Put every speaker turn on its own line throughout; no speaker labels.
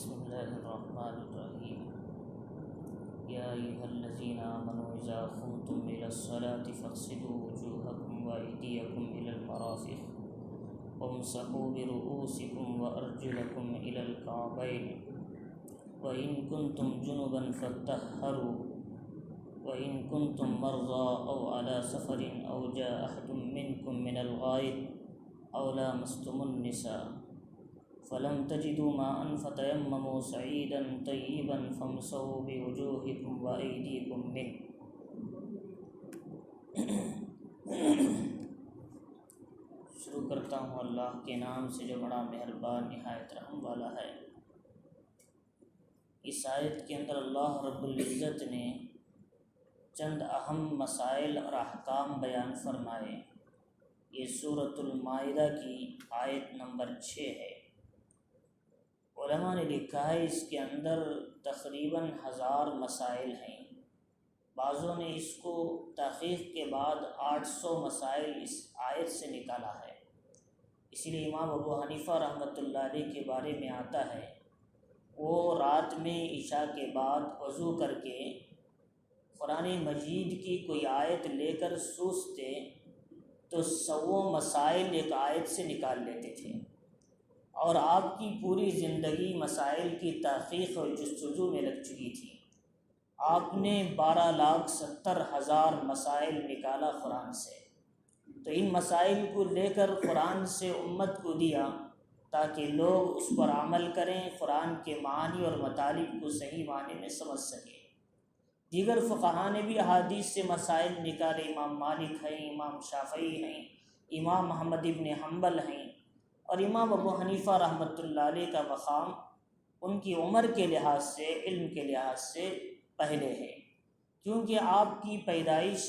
بسم الله الرحمن الرحيم يا أيها الذين آمنوا إذا قمتم إلى الصلاة فاغسلوا وجوهكم وأيديكم إلى المرافق وامسحوا برؤوسكم وأرجلكم إلى الكعبين وإن كنتم جنبا فاطهروا وإن كنتم مرضى أو على سفر أو جاء أحد منكم من الغائط أو لامستم النساء فلم تجدوا ماء فتيمموا صعيدا طيبا فامسحوا بوجوهكم وأيديكم منه۔ شروع کرتا ہوں اللہ کے نام سے جو بڑا مہربان نہایت رحم والا ہے۔ اس آیت کے اندر اللہ رب العزت نے چند اہم مسائل اور احکام بیان فرمائے۔ یہ سورۃ المائدہ کی آیت نمبر 6 ہے۔ علماء نے لکھا ہے اس کے اندر تقریباً 1000 مسائل ہیں۔ بعضوں نے اس کو تحقیق کے بعد 800 مسائل اس آیت سے نکالا ہے۔ اسی لیے امام ابو حنیفہ رحمۃ اللہ علیہ کے بارے میں آتا ہے، وہ رات میں عشاء کے بعد وضو کر کے قرآن مجید کی کوئی آیت لے کر سوچتے تو 100 مسائل ایک آیت سے نکال لیتے تھے، اور آپ کی پوری زندگی مسائل کی تحقیق اور جستجو میں لگ چکی تھی۔ آپ نے 12,70,000 مسائل نکالا قرآن سے، تو ان مسائل کو لے کر قرآن سے امت کو دیا تاکہ لوگ اس پر عمل کریں، قرآن کے معانی اور مطالب کو صحیح معنی میں سمجھ سکیں۔ دیگر فقہا نے بھی احادیث سے مسائل نکالے، امام مالک ہیں، امام شافعی ہیں، امام محمد ابن حنبل ہیں، اور امام ابو حنیفہ رحمۃ اللہ علیہ کا مقام ان کی عمر کے لحاظ سے، علم کے لحاظ سے پہلے ہے، کیونکہ آپ کی پیدائش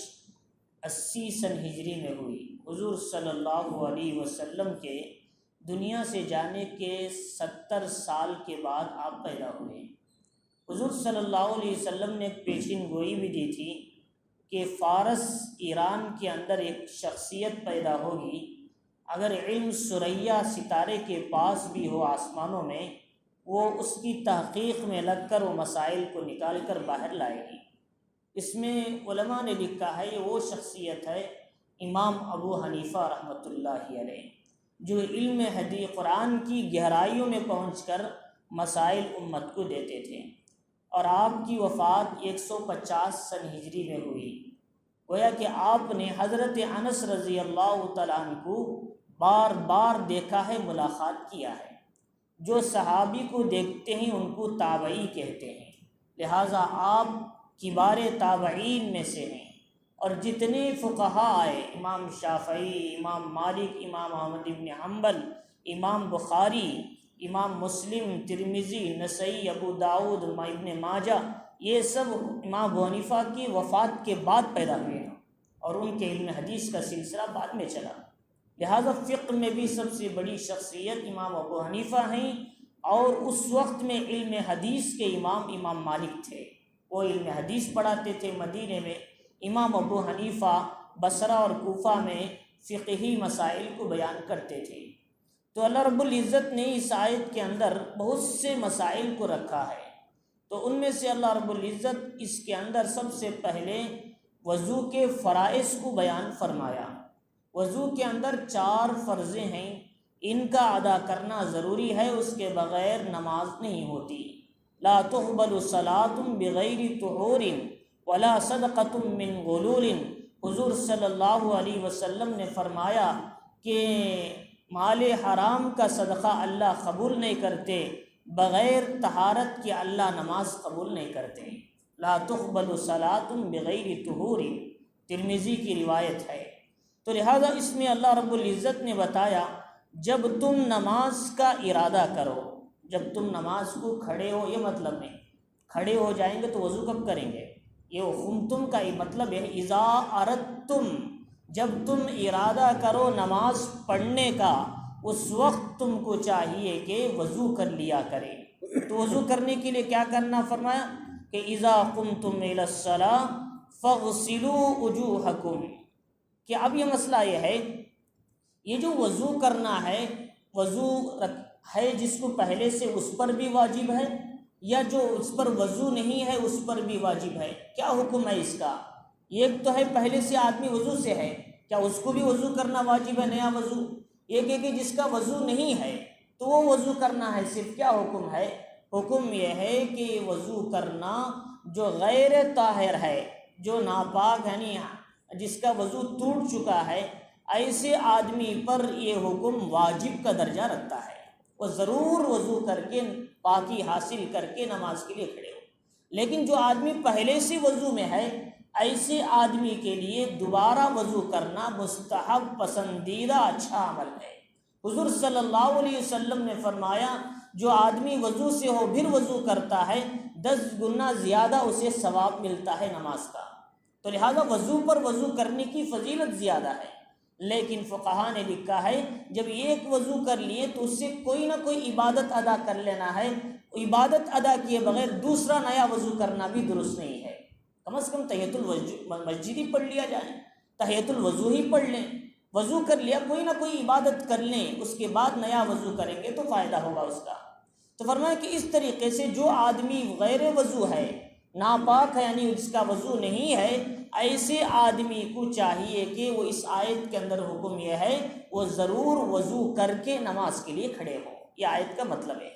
80 سن ہجری میں ہوئی۔ حضور صلی اللہ علیہ وسلم کے دنیا سے جانے کے 70 سال کے بعد آپ پیدا ہوئے۔ حضور صلی اللہ علیہ وسلم نے ایک پیشین گوئی بھی دی تھی کہ فارس ایران کے اندر ایک شخصیت پیدا ہوگی، اگر علم ثریا ستارے کے پاس بھی ہو آسمانوں میں، وہ اس کی تحقیق میں لگ کر وہ مسائل کو نکال کر باہر لائے گی۔ اس میں علماء نے لکھا ہے یہ وہ شخصیت ہے امام ابو حنیفہ رحمۃ اللہ علیہ، جو علم حدیث قرآن کی گہرائیوں میں پہنچ کر مسائل امت کو دیتے تھے، اور آپ کی وفات 150 سن ہجری میں ہوئی۔ گویا کہ آپ نے حضرت انس رضی اللہ تعالیٰ عنہ کو بار بار دیکھا ہے، ملاقات کیا ہے۔ جو صحابی کو دیکھتے ہیں ان کو تابعی کہتے ہیں، لہٰذا آپ کبار تابعین میں سے ہیں۔ اور جتنے فقہا آئے، امام شافعی، امام مالک، امام احمد بن حنبل، امام بخاری، امام مسلم، ترمذی، نسائی، ابو داؤد، ابن ماجہ، یہ سب امام ابو حنیفہ کی وفات کے بعد پیدا ہوئے ہیں، اور ان کے علم حدیث کا سلسلہ بعد میں چلا۔ لہذا فقہ میں بھی سب سے بڑی شخصیت امام ابو حنیفہ ہیں، اور اس وقت میں علم حدیث کے امام مالک تھے۔ وہ علم حدیث پڑھاتے تھے مدینے میں، امام ابو حنیفہ بصرہ اور کوفہ میں فقہی مسائل کو بیان کرتے تھے۔ تو اللہ رب العزت نے اس آیت کے اندر بہت سے مسائل کو رکھا ہے، تو ان میں سے اللہ رب العزت اس کے اندر سب سے پہلے وضو کے فرائض کو بیان فرمایا۔ وضو کے اندر 4 فرضیں ہیں، ان کا ادا کرنا ضروری ہے، اس کے بغیر نماز نہیں ہوتی۔ لا تقبل صلاۃ بغیر طہور ولا صدقۃ من غلول۔ حضور صلی اللہ علیہ وسلم نے فرمایا کہ مال حرام کا صدقہ اللہ قبول نہیں کرتے، بغیر طہارت کے اللہ نماز قبول نہیں کرتے۔ لا تقبل صلاۃ بغیر طہور، ترمذی کی روایت ہے۔ تو لہذا اس میں اللہ رب العزت نے بتایا جب تم نماز کا ارادہ کرو، جب تم نماز کو کھڑے ہو، یہ مطلب نہیں کھڑے ہو جائیں گے تو وضو کب کریں گے، یہ قمتم کا یہ مطلب ہے اذا اردتم، جب تم ارادہ کرو نماز پڑھنے کا، اس وقت تم کو چاہیے کہ وضو کر لیا کرے۔ تو وضو کرنے کے لیے کیا کرنا فرمایا کہ اذا قمتم الی الصلاۃ فاغسلوا وجوہکم، کہ اب یہ مسئلہ یہ ہے، یہ جو وضو کرنا ہے، وضو ہے جس کو پہلے سے اس پر بھی واجب ہے، یا جو اس پر وضو نہیں ہے اس پر بھی واجب ہے؟ کیا حکم ہے اس کا؟ ایک تو ہے پہلے سے آدمی وضو سے ہے، کیا اس کو بھی وضو کرنا واجب ہے، نیا وضو؟ ایک ہے کہ جس کا وضو نہیں ہے تو وہ وضو کرنا ہے صرف، کیا حکم ہے؟ حکم یہ ہے کہ وضو کرنا جو غیر طاہر ہے، جو ناپاک یعنی جس کا وضو ٹوٹ چکا ہے، ایسے آدمی پر یہ حکم واجب کا درجہ رکھتا ہے، وہ ضرور وضو کر کے پاکی حاصل کر کے نماز کے لیے کھڑے ہو۔ لیکن جو آدمی پہلے سے وضو میں ہے، ایسے آدمی کے لیے دوبارہ وضو کرنا مستحب، پسندیدہ، اچھا عمل ہے۔ حضور صلی اللہ علیہ وسلم نے فرمایا جو آدمی وضو سے ہو پھر وضو کرتا ہے 10 گنا زیادہ اسے ثواب ملتا ہے نماز کا۔ تو لہذا وضو پر وضو کرنے کی فضیلت زیادہ ہے، لیکن فقہا نے لکھا ہے جب ایک وضو کر لیے تو اس سے کوئی نہ کوئی عبادت ادا کر لینا ہے، عبادت ادا کیے بغیر دوسرا نیا وضو کرنا بھی درست نہیں ہے۔ کم از کم تحیۃ المسجد ہی پڑھ لیا جائے، تحیۃ الوضو ہی پڑھ لیں، وضو کر لیا کوئی نہ کوئی عبادت کر لیں، اس کے بعد نیا وضو کریں گے تو فائدہ ہوگا اس کا۔ تو فرمایا کہ اس طریقے سے جو آدمی غیر وضو ہے، ناپاک ہے، یعنی اس کا وضو نہیں ہے، ایسے آدمی کو چاہیے کہ وہ اس آیت کے اندر حکم یہ ہے وہ ضرور وضو کر کے نماز کے لیے کھڑے ہوں، یہ آیت کا مطلب ہے۔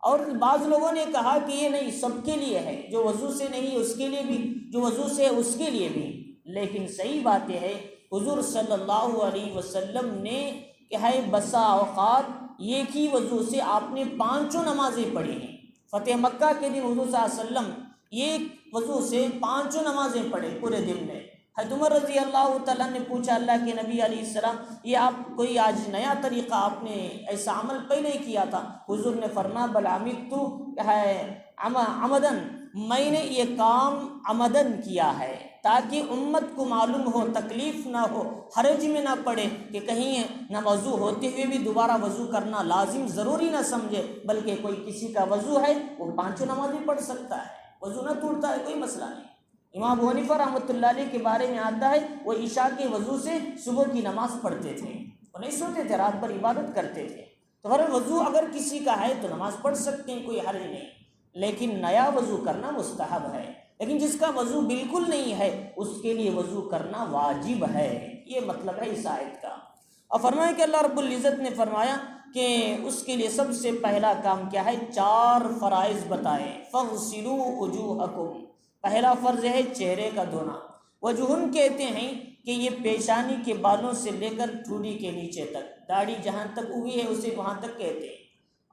اور بعض لوگوں نے کہا کہ یہ نہیں، سب کے لیے ہے، جو وضو سے نہیں اس کے لیے بھی، جو وضو سے ہے اس کے لیے بھی، لیکن صحیح بات یہ ہے حضور صلی اللہ علیہ وسلم نے کہ ہے بسا اوقات ایک ہی وضو سے آپ نے 5 نمازیں پڑھی ہیں۔ فتح مکہ کے دن حضور صلی اللہ علیہ وسلم ایک وضو سے 5 نمازیں پڑھے پورے دن میں۔ حضرت عمر رضی اللہ تعالیٰ نے پوچھا اللہ کے نبی علیہ السلام یہ آپ کوئی آج نیا طریقہ، آپ نے ایسا عمل پہلے کیا تھا؟ حضور نے فرمایا بل عمدت عمدن، میں نے یہ کام عمدن کیا ہے تاکہ امت کو معلوم ہو، تکلیف نہ ہو، حرج میں نہ پڑے کہ کہیں نہ وضو ہوتے ہوئے بھی دوبارہ وضو کرنا لازم ضروری نہ سمجھے، بلکہ کوئی کسی کا وضو ہے وہ 5 نمازیں پڑھ سکتا ہے، وضو نہ ٹوٹتا ہے، کوئی مسئلہ نہیں۔ امام ابو حنیفہ رحمۃ اللہ علیہ کے بارے میں آتا ہے وہ عشاء کے وضو سے صبح کی نماز پڑھتے تھے، وہ نہیں سوتے تھے، رات بھر عبادت کرتے تھے۔ تو ہر وضو اگر کسی کا ہے تو نماز پڑھ سکتے ہیں، کوئی حرج نہیں، لیکن نیا وضو کرنا مستحب ہے۔ لیکن جس کا وضو بالکل نہیں ہے اس کے لیے وضو کرنا واجب ہے، یہ مطلب ہے اس آیت کا۔ اور فرمایا کہ اللہ رب العزت نے فرمایا کہ اس کے لیے سب سے پہلا کام کیا ہے، 4 فرائض بتائے، فَاغْسِلُوا وُجُوهَكُمْ، پہلا فرض ہے چہرے کا دھونا۔ وجہن کہتے ہیں کہ یہ پیشانی کے بالوں سے لے کر ٹھوڑی کے نیچے تک، داڑھی جہاں تک ہوئی ہے اسے وہاں تک کہتے ہیں۔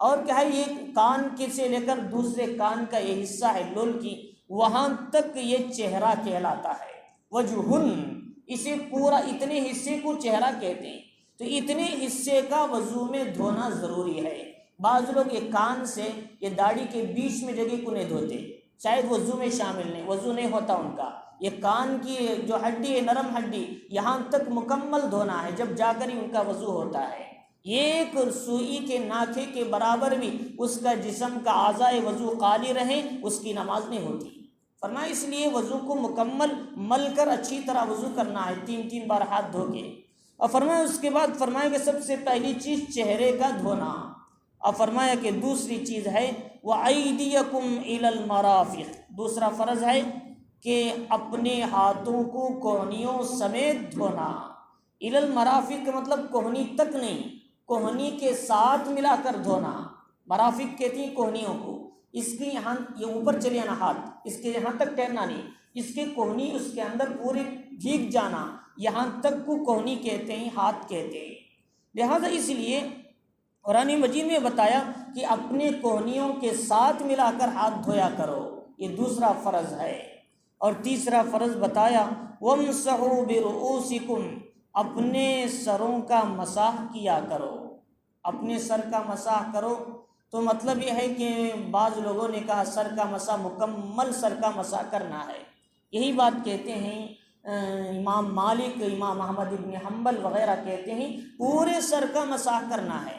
اور کیا ہے یہ کان کے سے لے کر دوسرے کان کا یہ حصہ ہے لول کی، وہاں تک یہ چہرہ کہلاتا ہے۔ وجہن، اسے پورا اتنے حصے کو چہرہ کہتے ہیں، تو اتنے حصے کا وضو میں دھونا ضروری ہے۔ بعض لوگ یہ کان سے یہ داڑھی کے بیچ میں جگہ کو نہیں دھوتے، شاید وضو میں شامل نہیں، وضو نہیں ہوتا ان کا۔ یہ کان کی جو ہڈی ہے، نرم ہڈی، یہاں تک مکمل دھونا ہے، جب جا کر ہی ان کا وضو ہوتا ہے۔ ایک سوئی کے ناکھے کے برابر بھی اس کا جسم کا اعضائے وضو خالی رہے اس کی نماز نہیں ہوتی۔ فرمایا اس لیے وضو کو مکمل مل کر اچھی طرح وضو کرنا ہے، 3 بار ہاتھ دھو کے۔ اور فرمایا اس کے بعد فرمایا کہ سب سے پہلی چیز چہرے کا دھونا، اور فرمایا کہ دوسری چیز ہے وَأَيْدِيَكُمْ إِلَى الْمَرَافِقِ، دوسرا فرض ہے کہ اپنے ہاتھوں کو کوہنیوں سمیت دھونا۔ إِلَى الْمَرَافِقِ کا مطلب کوہنی تک نہیں، کوہنی کے ساتھ ملا کر دھونا۔ مرافق کہتی ہیں کوہنیوں کو، اس کے یہاں یہ اوپر چلے جانا ہاتھ، اس کے یہاں تک ٹہرنا نہیں، اس کے کوہنی اس کے اندر پورے بھیگ جانا، یہاں تک کو کوہنی کہتے ہیں، ہاتھ کہتے ہیں۔ لہذا اس لیے قرآن مجید میں بتایا کہ اپنے کوہنیوں کے ساتھ ملا کر ہاتھ دھویا کرو، یہ دوسرا فرض ہے۔ اور تیسرا فرض بتایا وَامْسَحُوا بِرُؤُوسِكُمْ، اپنے سروں کا مسح کیا کرو، اپنے سر کا مسح کرو۔ تو مطلب یہ ہے کہ بعض لوگوں نے کہا سر کا مسح مکمل سر کا مسح کرنا ہے، یہی بات کہتے ہیں امام مالک، امام احمد بن حنبل وغیرہ کہتے ہیں پورے سر کا مسح کرنا ہے،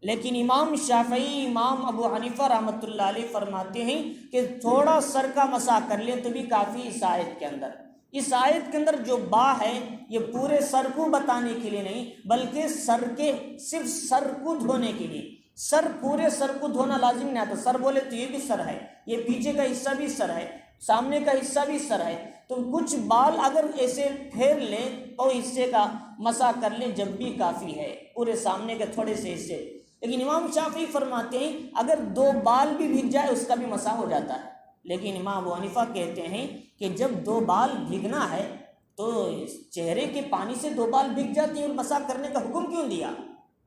لیکن امام شافعی، امام ابو حنیفہ رحمۃ اللہ علیہ فرماتے ہیں کہ تھوڑا سر کا مسح کر لیں تو بھی کافی اس آیت کے اندر۔ اس آیت کے اندر جو با ہے یہ پورے سر کو بتانے کے لیے نہیں، بلکہ سر کے صرف سر کو دھونے کے لیے، سر پورے سر کو دھونا لازم نہیں آتا. سر بولے تو یہ بھی سر ہے, یہ پیچھے کا حصہ بھی سر ہے, سامنے کا حصہ بھی سر ہے. تو کچھ بال اگر ایسے پھیر لیں تو حصے کا مسح کر لیں جب بھی کافی ہے, پورے سامنے کے تھوڑے سے حصے. لیکن امام شافعی فرماتے ہیں اگر 2 بال بھی بھیگ جائے اس کا بھی مسح ہو جاتا ہے. لیکن امام ابو حنیفہ کہتے ہیں کہ جب 2 بال بھیگنا ہے تو چہرے کے پانی سے 2 بال بھیگ جاتی ہیں, اور مسح کرنے کا حکم کیوں دیا؟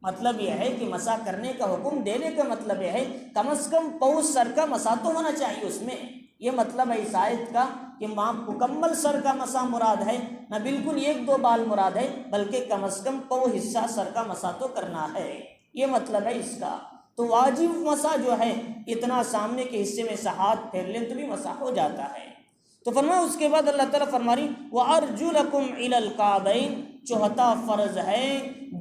مطلب یہ ہے کہ مسح کرنے کا حکم دینے کا مطلب یہ ہے کم از کم پاؤں سر کا مسح تو ہونا چاہیے اس میں. یہ مطلب ہے اس آیت کا کہ مکمل سر کا مسح مراد ہے, نہ بالکل 1-2 بال مراد ہے, بلکہ کم از کم پاؤں حصہ سر کا مسح تو کرنا ہے. یہ مطلب ہے اس کا. تو واجب مسح جو ہے اتنا سامنے کے حصے میں ہاتھ پھیر لیں تو بھی مسح ہو جاتا ہے. تو فرمایا اس کے بعد اللہ تعالیٰ فرما رہی وَأَرْجُلَكُمْ إِلَى الْكَعْبَيْنِ, چوتھا فرض ہے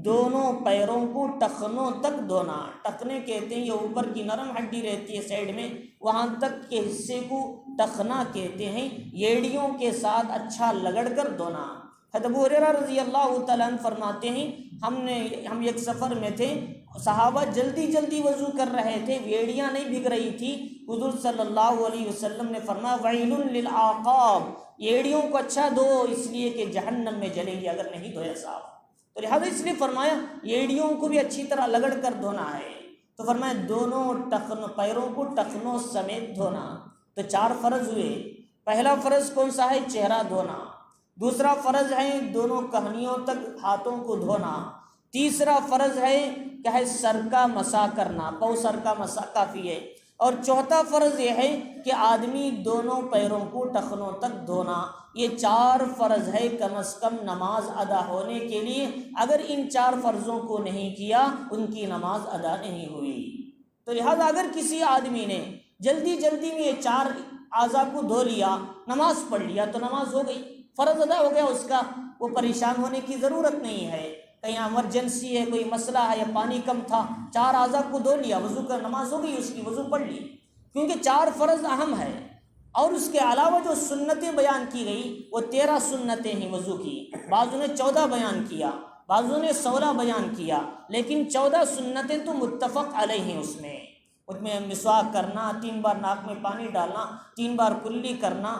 دونوں پیروں کو ٹخنوں تک دھونا. ٹخنے کہتے ہیں یہ اوپر کی نرم ہڈی رہتی ہے سائیڈ میں, وہاں تک کے حصے کو ٹخنا کہتے ہیں. ایڑیوں کے ساتھ اچھا لگڑ کر دھونا. حضرت ابو ہریرہ رضی اللہ تعالیٰ عنہ فرماتے ہیں ہم ایک سفر میں تھے, صحابہ جلدی جلدی وضو کر رہے تھے, ایڑیاں نہیں بھگ رہی تھی. حضور صلی اللہ علیہ وسلم نے فرمایا ویل للعقاب, ایڑیوں کو اچھا دھو اس لیے کہ جہنم میں جلے گی اگر نہیں دھویا صاف. تو لہٰذا اس لیے فرمایا ایڑیوں کو بھی اچھی طرح لگڑ کر دھونا ہے. تو فرمایا دونوں پیروں کو ٹخنوں سمیت دھونا. تو 4 فرض ہوئے. پہلا فرض کون سا ہے؟ چہرہ دھونا. دوسرا فرض ہے دونوں کہنیوں تک ہاتھوں کو دھونا. تیسرا فرض ہے کیا ہے؟ سر کا مسح کرنا, پاؤں سر کا مسح کافی ہے. اور چوتھا فرض یہ ہے کہ آدمی دونوں پیروں کو ٹخنوں تک دھونا. یہ 4 فرض ہے کم از کم نماز ادا ہونے کے لیے. اگر ان 4 فرضوں کو نہیں کیا ان کی نماز ادا نہیں ہوئی. تو لہذا اگر کسی آدمی نے جلدی جلدی میں یہ 4 اعضاء کو دھو لیا, نماز پڑھ لیا تو نماز ہو گئی, فرض ادا ہو گیا اس کا. وہ پریشان ہونے کی ضرورت نہیں ہے. کہیں ایمرجنسی ہے, کوئی مسئلہ ہے, یا پانی کم تھا, 4 اعضاء کو دھو لیا, وضو کر نماز ہو گئی اس کی, وضو پڑھ لی. کیونکہ 4 فرض اہم ہے. اور اس کے علاوہ جو سنتیں بیان کی گئی وہ 13 سنتیں ہیں وضو کی. بعضوں نے 14 بیان کیا, بعضوں نے 16 بیان کیا, لیکن 14 سنتیں تو متفق علیہ ہیں. اس میں مسواک کرنا, 3 بار ناک میں پانی ڈالنا, 3 بار کلی کرنا,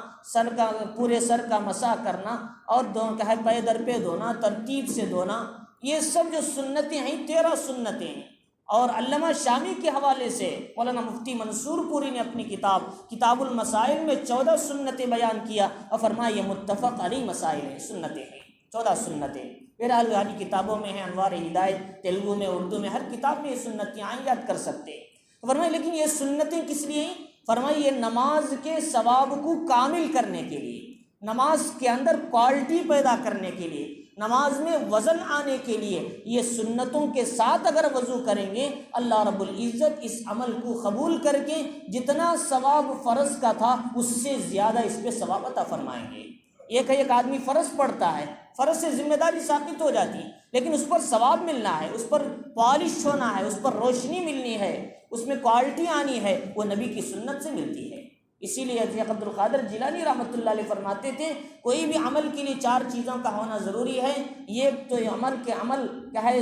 پورے سر کا مسح کرنا, اور کیا ہے پے در پہ دھونا, ترتیب سے دھونا. یہ سب جو سنتیں ہیں 13 سنتیں ہیں. اور علامہ شامی کے حوالے سے مولانا مفتی منصور پوری نے اپنی کتاب المسائل میں 14 سنتیں بیان کیا, اور فرمایا یہ متفق علیہ مسائل ہیں, سنتیں ہیں 14 سنتیں. بہرحال ہماری کتابوں میں ہیں, انوار ہدایت تیلگو میں, اردو میں, ہر کتاب میں یہ سنتیں آئیں, یاد کر سکتے ہیں. فرمایا لیکن یہ سنتیں کس لیے ہیں؟ فرمایا یہ نماز کے ثواب کو کامل کرنے کے لیے, نماز کے اندر کوالٹی پیدا کرنے کے لیے, نماز میں وزن آنے کے لیے. یہ سنتوں کے ساتھ اگر وضو کریں گے اللہ رب العزت اس عمل کو قبول کر کے جتنا ثواب فرض کا تھا اس سے زیادہ اس پہ ثواب عطا فرمائیں گے. ایک آدمی فرض پڑھتا ہے, فرض سے ذمہ داری ثابت ہو جاتی ہے, لیکن اس پر ثواب ملنا ہے, اس پر پالش ہونا ہے, اس پر روشنی ملنی ہے, اس میں کوالٹی آنی ہے, وہ نبی کی سنت سے ملتی ہے. اسی لیے شیخ عبد القادر جیلانی رحمۃ اللہ علیہ فرماتے تھے کوئی بھی عمل کے لیے 4 چیزوں کا ہونا ضروری ہے. یہ تو عمل کیا ہے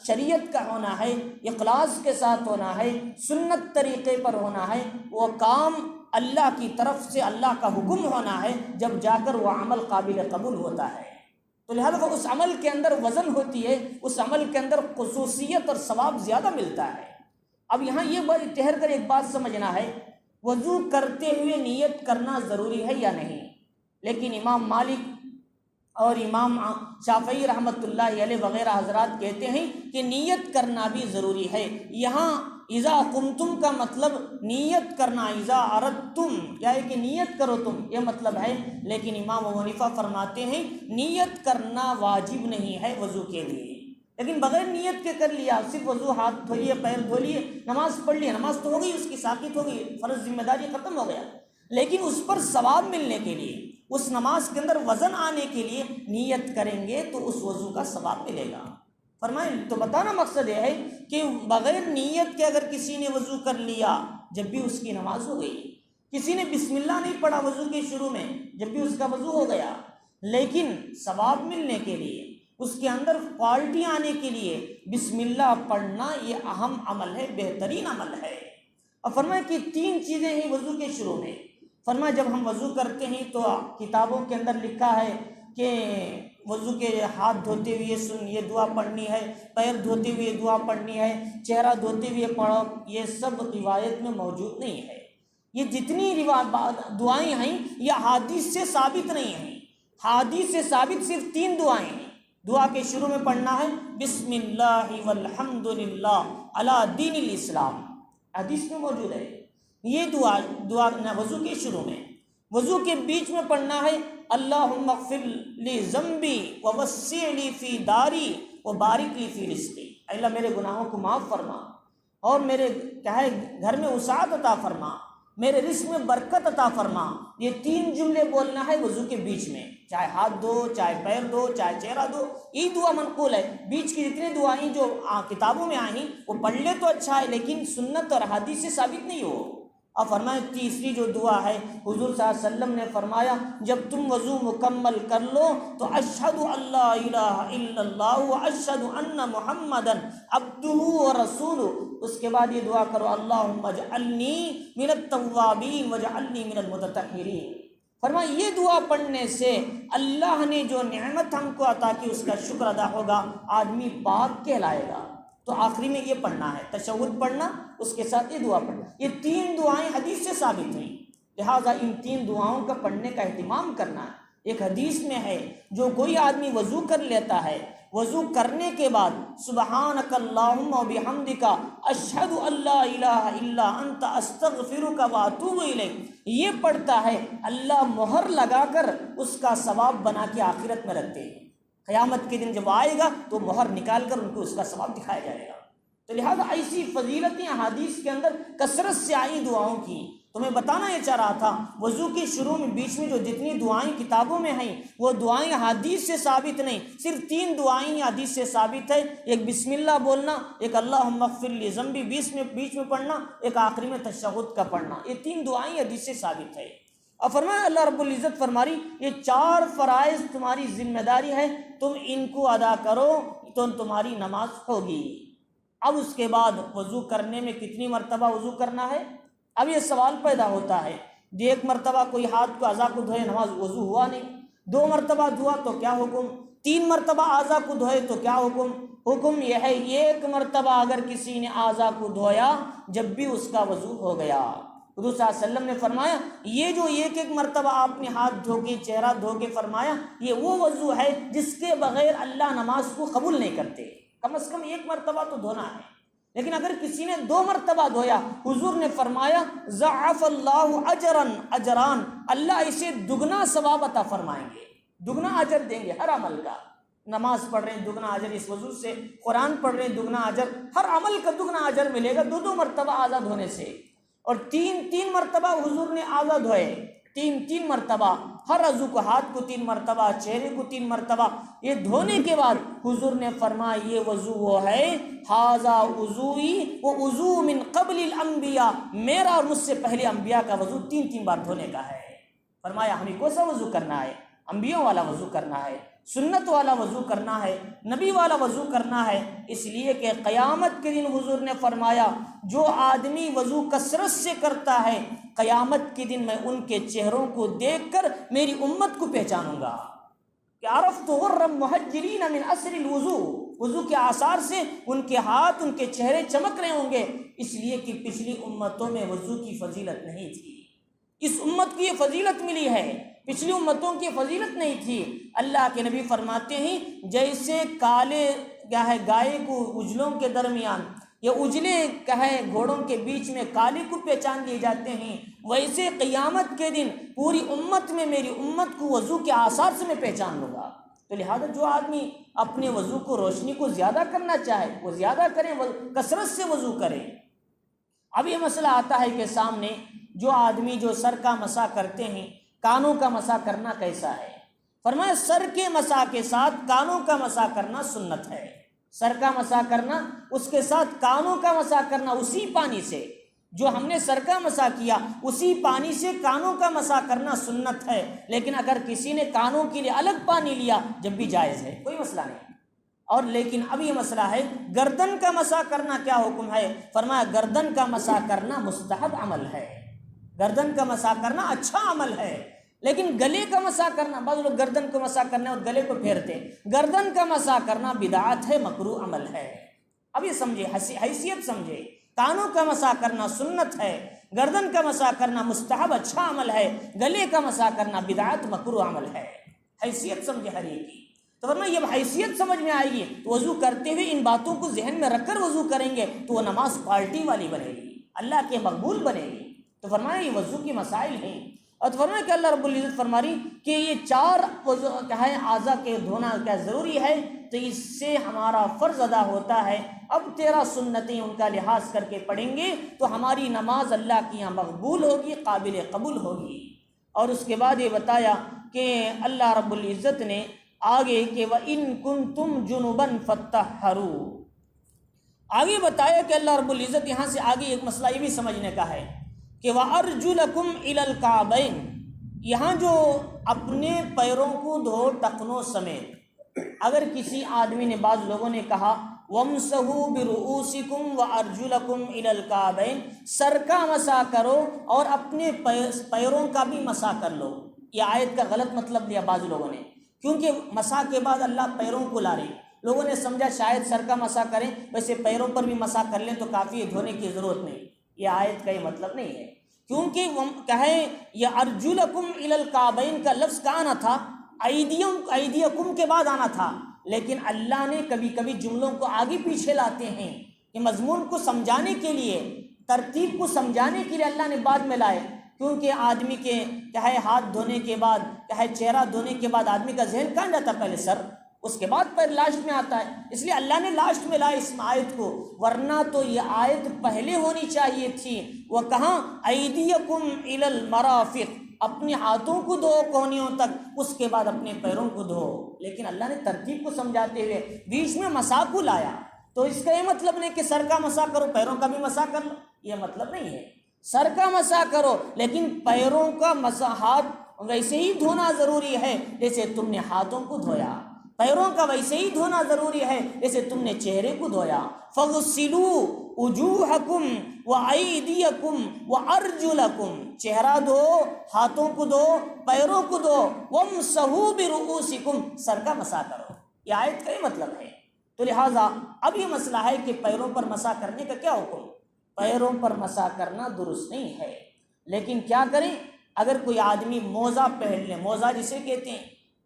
شریعت کا ہونا ہے, اخلاص کے ساتھ ہونا ہے, سنت طریقے پر ہونا ہے, وہ کام اللہ کی طرف سے اللہ کا حکم ہونا ہے, جب جا کر وہ عمل قابل قبول ہوتا ہے. تو لہذا اس عمل کے اندر وزن ہوتی ہے, اس عمل کے اندر خصوصیت اور ثواب زیادہ ملتا ہے. اب یہاں یہ ٹھہر کر ایک بات سمجھنا ہے, وضو کرتے ہوئے نیت کرنا ضروری ہے یا نہیں. لیکن امام مالک اور امام شافعی رحمۃ اللہ علیہ وغیرہ حضرات کہتے ہیں کہ نیت کرنا بھی ضروری ہے. یہاں اذا قمتم کا مطلب نیت کرنا, اذا اردتم یا کہ نیت کرو تم, یہ مطلب ہے. لیکن امام ابو حنیفہ فرماتے ہیں نیت کرنا واجب نہیں ہے وضو کے لیے, لیکن بغیر نیت کے کر لیا, صرف وضو, ہاتھ دھو لیے, پیر دھو لیے, نماز پڑھ لیا, نماز تو ہو گئی, اس کی ساقط ہو گئی, فرض ذمہ داری ختم ہو گیا. لیکن اس پر ثواب ملنے کے لیے, اس نماز کے اندر وزن آنے کے لیے نیت کریں گے تو اس وضو کا ثواب ملے گا. فرمائیں تو بتانا مقصد یہ ہے کہ بغیر نیت کے اگر کسی نے وضو کر لیا جب بھی اس کی نماز ہو گئی. کسی نے بسم اللہ نہیں پڑھا وضو کے شروع میں, جب بھی اس کا وضو ہو گیا, لیکن ثواب ملنے کے لیے
اس کے اندر کوالٹی آنے کے لیے بسم اللہ پڑھنا یہ اہم عمل ہے، بہترین عمل ہے۔ اور فرمایا کہ 3 چیزیں ہیں وضو کے شروع میں۔ فرمایا جب ہم وضو کرتے ہیں تو کتابوں کے اندر لکھا ہے کہ وضو کے ہاتھ دھوتے ہوئے یہ دعا پڑھنی ہے، پیر دھوتے ہوئے دعا پڑھنی ہے، چہرہ دھوتے ہوئے پڑھو، یہ سب روایت میں موجود نہیں ہے۔ یہ جتنی دعائیں ہیں یہ حدیث سے ثابت نہیں ہیں۔ حدیث سے ثابت صرف 3 دعائیں ہیں۔ دعا کے شروع میں پڑھنا ہے بسم اللہ والحمد للہ علی دین الاسلام، حدیث میں موجود ہے یہ دعا وضو کے شروع میں۔ وضو کے بیچ میں پڑھنا ہے اللہم اغفر لی ذنبی ووسع لی فی داری وبارک لی فی رزقی، اے اللہ میرے گناہوں کو معاف فرما اور میرے گھر میں وسعت عطا فرما، میرے رزق میں برکت عطا فرما۔ یہ 3 جملے بولنا ہے وضو کے بیچ میں، چاہے ہاتھ دو، چاہے پیر دو، چاہے چہرہ دو، یہ دعا منقول ہے۔ بیچ کی جتنی دعائیں جو کتابوں میں آئیں وہ پڑھ لے تو اچھا ہے، لیکن سنت اور حدیث سے ثابت نہیں ہو۔ اور فرمایا تیسری جو دعا ہے حضور صلی اللہ علیہ وسلم نے فرمایا جب تم وضو مکمل کر لو تو اشہد اللہ الہ الا اللہ واشہد ان محمدًا عبدہ ورسولہ، اس کے بعد یہ دعا کرو اللہم اجعلنی من التوابین واجعلنی من المتطہرین۔ فرمایا یہ دعا پڑھنے سے اللہ نے جو نعمت ہم کو عطا کی اس کا شکر ادا ہوگا، آدمی پاک کہلائے گا۔ تو آخری میں یہ پڑھنا ہے، تشہد پڑھنا، اس کے ساتھ یہ دعا پڑھنا۔ یہ 3 دعائیں حدیث سے ثابت ہوئیں، لہٰذا ان 3 دعاؤں کا پڑھنے کا اہتمام کرنا ہے۔ ایک حدیث میں ہے جو کوئی آدمی وضو کر لیتا ہے، وضو کرنے کے بعد سبحانک اللہم و بحمدک اشہد ان لا الہ الا انت استغفرک واتوب الیک، یہ پڑھتا ہے اللہ مہر لگا کر اس کا ثواب بنا کے آخرت میں رکھتے ہیں۔ قیامت کے دن جب آئے گا تو مہر نکال کر ان کو اس کا ثواب دکھایا جائے گا۔ تو لہٰذا ایسی فضیلتیں حدیث کے اندر کثرت سے آئی دعاؤں کی۔ تو میں بتانا یہ چاہ رہا تھا وضو کی شروع میں بیچ میں جو جتنی دعائیں کتابوں میں ہیں وہ دعائیں حدیث سے ثابت نہیں، صرف 3 دعائیں حدیث سے ثابت ہے۔ ایک بسم اللہ بولنا، ایک اللہم اغفر لی ذنبی بیچ میں پڑھنا، ایک آخری میں تشہد کا پڑھنا، یہ 3 دعائیں حدیث سے ثابت ہے۔ اور فرمایا اللہ رب العزت فرماری یہ 4 فرائض تمہاری ذمہ داری ہے، تم ان کو ادا کرو تو تمہاری نماز ہوگی۔ اب اس کے بعد وضو کرنے میں کتنی مرتبہ وضو کرنا ہے؟ اب یہ سوال پیدا ہوتا ہے، 1 مرتبہ کوئی ہاتھ کو اعضاء کو دھوئے نماز وضو ہوا نہیں، 2 مرتبہ دھوا تو کیا حکم، 3 مرتبہ اعضاء کو دھوئے تو کیا حکم؟ حکم یہ ہے 1 مرتبہ اگر کسی نے اعضاء کو دھویا جب بھی اس کا وضو ہو گیا۔ حضور صلی اللہ علیہ وسلم نے فرمایا یہ جو 1 مرتبہ آپ نے ہاتھ دھو کے چہرہ دھو کے فرمایا یہ وہ وضو ہے جس کے بغیر اللہ نماز کو قبول نہیں کرتے، کم از کم 1 مرتبہ تو دھونا ہے۔ لیکن اگر کسی نے 2 مرتبہ دھویا حضور نے فرمایا ضاعف اللہ اجران، اللہ اسے دگنا ثواب عطا فرمائیں گے، دگنا اجر دیں گے ہر عمل کا۔ نماز پڑھ رہے ہیں دگنا اجر اس وضو سے، قرآن پڑھ رہے ہیں دگنا اجر، ہر عمل کا دگنا اجر ملے گا 2 مرتبہ اعضاء دھونے سے۔ اور 3 مرتبہ حضور نے اعضاء دھوئے، 3 مرتبہ، ہر عضو کو، ہاتھ کو 3 مرتبہ، چہرے کو 3 مرتبہ۔ یہ دھونے کے بعد حضور نے فرمایا یہ وضو وہ ہے ھذا وضوئی وہ وضو من قبل الانبیاء، میرا اور مجھ سے پہلے انبیاء کا وضو 3 بار دھونے کا ہے۔ فرمایا ہمیں کون سا وضو کرنا ہے؟ انبیاء والا وضو کرنا ہے، سنت والا وضو کرنا ہے، نبی والا وضو کرنا ہے۔ اس لیے کہ قیامت کے دن حضور نے فرمایا جو آدمی وضو کثرت سے کرتا ہے قیامت کے دن میں ان کے چہروں کو دیکھ کر میری امت کو پہچانوں گا کہ عرفت غر محجلین من اثر الوضو، وضو کے آثار سے ان کے ہاتھ ان کے چہرے چمک رہے ہوں گے، اس لیے کہ پچھلی امتوں میں وضو کی فضیلت نہیں تھی، اس امت کی یہ فضیلت ملی ہے، پچھلی امتوں کی فضیلت نہیں تھی۔ اللہ کے نبی فرماتے ہیں جیسے کالے گائے کو اجلوں کے درمیان یا اجلے گھوڑوں کے بیچ میں کالے کو پہچان لیے جاتے ہیں، ویسے قیامت کے دن پوری امت میں میری امت کو وضو کے آثار سے میں پہچان لوں گا۔ تو لہذا جو آدمی اپنے وضو کو روشنی کو زیادہ کرنا چاہے وہ زیادہ کریں، کثرت سے وضو کریں۔ اب یہ مسئلہ آتا ہے کہ سامنے جو آدمی جو سر کا مسح کرتے ہیں کانوں کا مسح کرنا کیسا ہے؟ فرمایا سر کے مسح کے ساتھ کانوں کا مسح کرنا سنت ہے، سر کا مسح کرنا اس کے ساتھ کانوں کا مسح کرنا، اسی پانی سے جو ہم نے سر کا مسح کیا اسی پانی سے کانوں کا مسح کرنا سنت ہے۔ لیکن اگر کسی نے کانوں کے لیے الگ پانی لیا جب بھی جائز ہے، کوئی مسئلہ نہیں۔ اور لیکن اب یہ مسئلہ ہے گردن کا مسح کرنا کیا حکم ہے؟ فرمایا گردن کا مسح کرنا مستحب عمل ہے، گردن کا مسح کرنا اچھا عمل ہے، لیکن گلے کا مسح کرنا، بعض لوگ گردن کو مسح کرنے اور گلے کو پھیرتے، گردن کا مسح کرنا بدعت ہے، مکروہ عمل ہے۔ اب یہ سمجھے، حیثیت سمجھے، کانوں کا مسح کرنا سنت ہے، گردن کا مسح کرنا مستحب اچھا عمل ہے، گلے کا مسح کرنا بدعت مکروہ عمل ہے۔ حیثیت سمجھے ہر ایک کی۔ تو فرمایا جب حیثیت سمجھ میں آئے گی تو وضو کرتے ہوئے ان باتوں کو ذہن میں رکھ کر وضو کریں گے تو وہ نماز کوالٹی والی بنے گی، اللہ کے مقبول بنے گی۔ تو فرمایا یہ وضو کی مسائل ہیں، اور فرمایا کہ اللہ رب العزت فرما رہی کہ یہ 4 وضو کیا ہے اعضاء کے دھونا کیا ضروری ہے، تو اس سے ہمارا فرض ادا ہوتا ہے۔ اب 13 سنتیں ان کا لحاظ کر کے پڑھیں گے تو ہماری نماز اللہ کی یہاں مقبول ہوگی، قابل قبول ہوگی۔ اور اس کے بعد یہ بتایا کہ اللہ رب العزت نے آگے کہ وَإِن كُنتُمْ جُنُبًا فَاتَّطَهَّرُوا، آگے بتایا کہ اللہ رب العزت یہاں سے آگے ایک مسئلہ یہ بھی سمجھنے کا ہے کہ وَأَرْجُلَكُمْ إِلَى الْكَعْبَيْنِ، یہاں جو اپنے پیروں کو دھو ٹخنوں سمیت، اگر کسی آدمی نے، بعض لوگوں نے کہا وَامْسَحُوا بِرُؤُوسِكُمْ وَأَرْجُلَكُمْ إِلَى الْكَعْبَيْنِ، سر کا مسح کرو اور اپنے پیروں کا بھی مسح کر لو۔ یہ آیت کا غلط مطلب لیا بعض لوگوں نے، کیونکہ مسح کے بعد اللہ پیروں کو لا رہے، لوگوں نے سمجھا شاید سر کا مسح کریں، ویسے پیروں پر بھی مسح کر لیں تو کافی ہے، دھونے کی ضرورت نہیں۔ یہ آیت کا یہ مطلب نہیں ہے، کیونکہ وہ کہیں یہ ارجلکم الی الکعبین کا لفظ کہاں آنا تھا؟ ایدیکم کے بعد آنا تھا، لیکن اللہ نے کبھی کبھی جملوں کو آگے پیچھے لاتے ہیں کہ مضمون کو سمجھانے کے لیے، ترتیب کو سمجھانے کے لیے اللہ نے بعد میں لائے، کیونکہ آدمی کے کہے ہاتھ دھونے کے بعد، کہے چہرہ دھونے کے بعد آدمی کا ذہن کہاں جاتا؟ پہلے سر، اس کے بعد پھر لاسٹ میں آتا ہے، اس لیے اللہ نے لاسٹ میں لایا اس آیت کو، ورنہ تو یہ آیت پہلے ہونی چاہیے تھی۔ وہ کہاں ایدیکم الی المرافق، اپنے ہاتھوں کو دھو کونیوں تک، اس کے بعد اپنے پیروں کو دھو، لیکن اللہ نے ترتیب کو سمجھاتے ہوئے بیچ میں مسح کو لایا۔ تو اس کا یہ مطلب نہیں کہ سر کا مسح کرو پیروں کا بھی مسح کر لو، یہ مطلب نہیں ہے۔ سر کا مسح کرو لیکن پیروں کا مسح ہاتھ ویسے ہی دھونا ضروری ہے جیسے تم نے ہاتھوں کو دھویا، پیروں کا ویسے ہی دھونا ضروری ہے جیسے تم نے چہرے کو دھویا۔ فَغْسِلُوا وُجُوهَكُمْ وَأَيْدِيَكُمْ وَأَرْجُلَكُمْ، چہرہ دھو، ہاتھوں کو دھو، پیروں کو دھو، وَامْسَحُوا بِرُؤُوسِكُمْ، سر کا مسح کرو۔ یہ آیت کا یہ مطلب ہے۔ تو لہٰذا اب یہ مسئلہ ہے کہ پیروں پر مسح کرنے کا کیا حکم؟ پیروں پر مسح کرنا درست نہیں ہے، لیکن کیا کریں؟ اگر کوئی آدمی موزہ پہن لے، موزہ جسے کہتے ہیں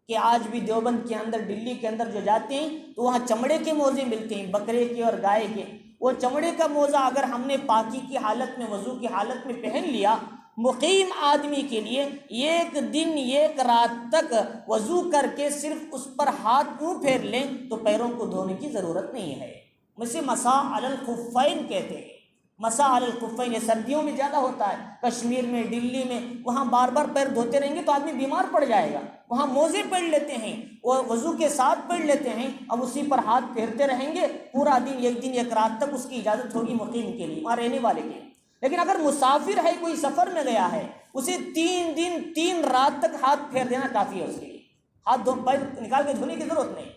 کہ آج بھی دیوبند کے اندر، دلی کے اندر جو جاتے ہیں تو وہاں چمڑے کے موزے ملتے ہیں، بکرے کے اور گائے کے، وہ چمڑے کا موزہ اگر ہم نے پاکی کی حالت میں، وضو کی حالت میں پہن لیا، مقیم آدمی کے لیے 1 دن 1 رات تک وضو کر کے صرف اس پر ہاتھ منہ پھیر لیں تو پیروں کو دھونے کی ضرورت نہیں ہے۔ اسے مسح علی الخفین کہتے ہیں۔ مسح علی الخفین سردیوں میں زیادہ ہوتا ہے، کشمیر میں، دلی میں، وہاں بار بار پیر دھوتے رہیں گے تو آدمی بیمار پڑ جائے گا۔ وہاں موزے پہن لیتے ہیں، وہ وضو کے ساتھ پہن لیتے ہیں، اب اسی پر ہاتھ پھیرتے رہیں گے پورا دن، 1 دن 1 رات تک اس کی اجازت ہوگی مقیم کے لیے، وہاں رہنے والے کے۔ لیکن اگر مسافر ہے، کوئی سفر میں گیا ہے، اسے 3 دن 3 رات تک ہاتھ پھیر دینا کافی ہے اس کے لیے، ہاتھ پیر نکال کے دھونے کی ضرورت نہیں۔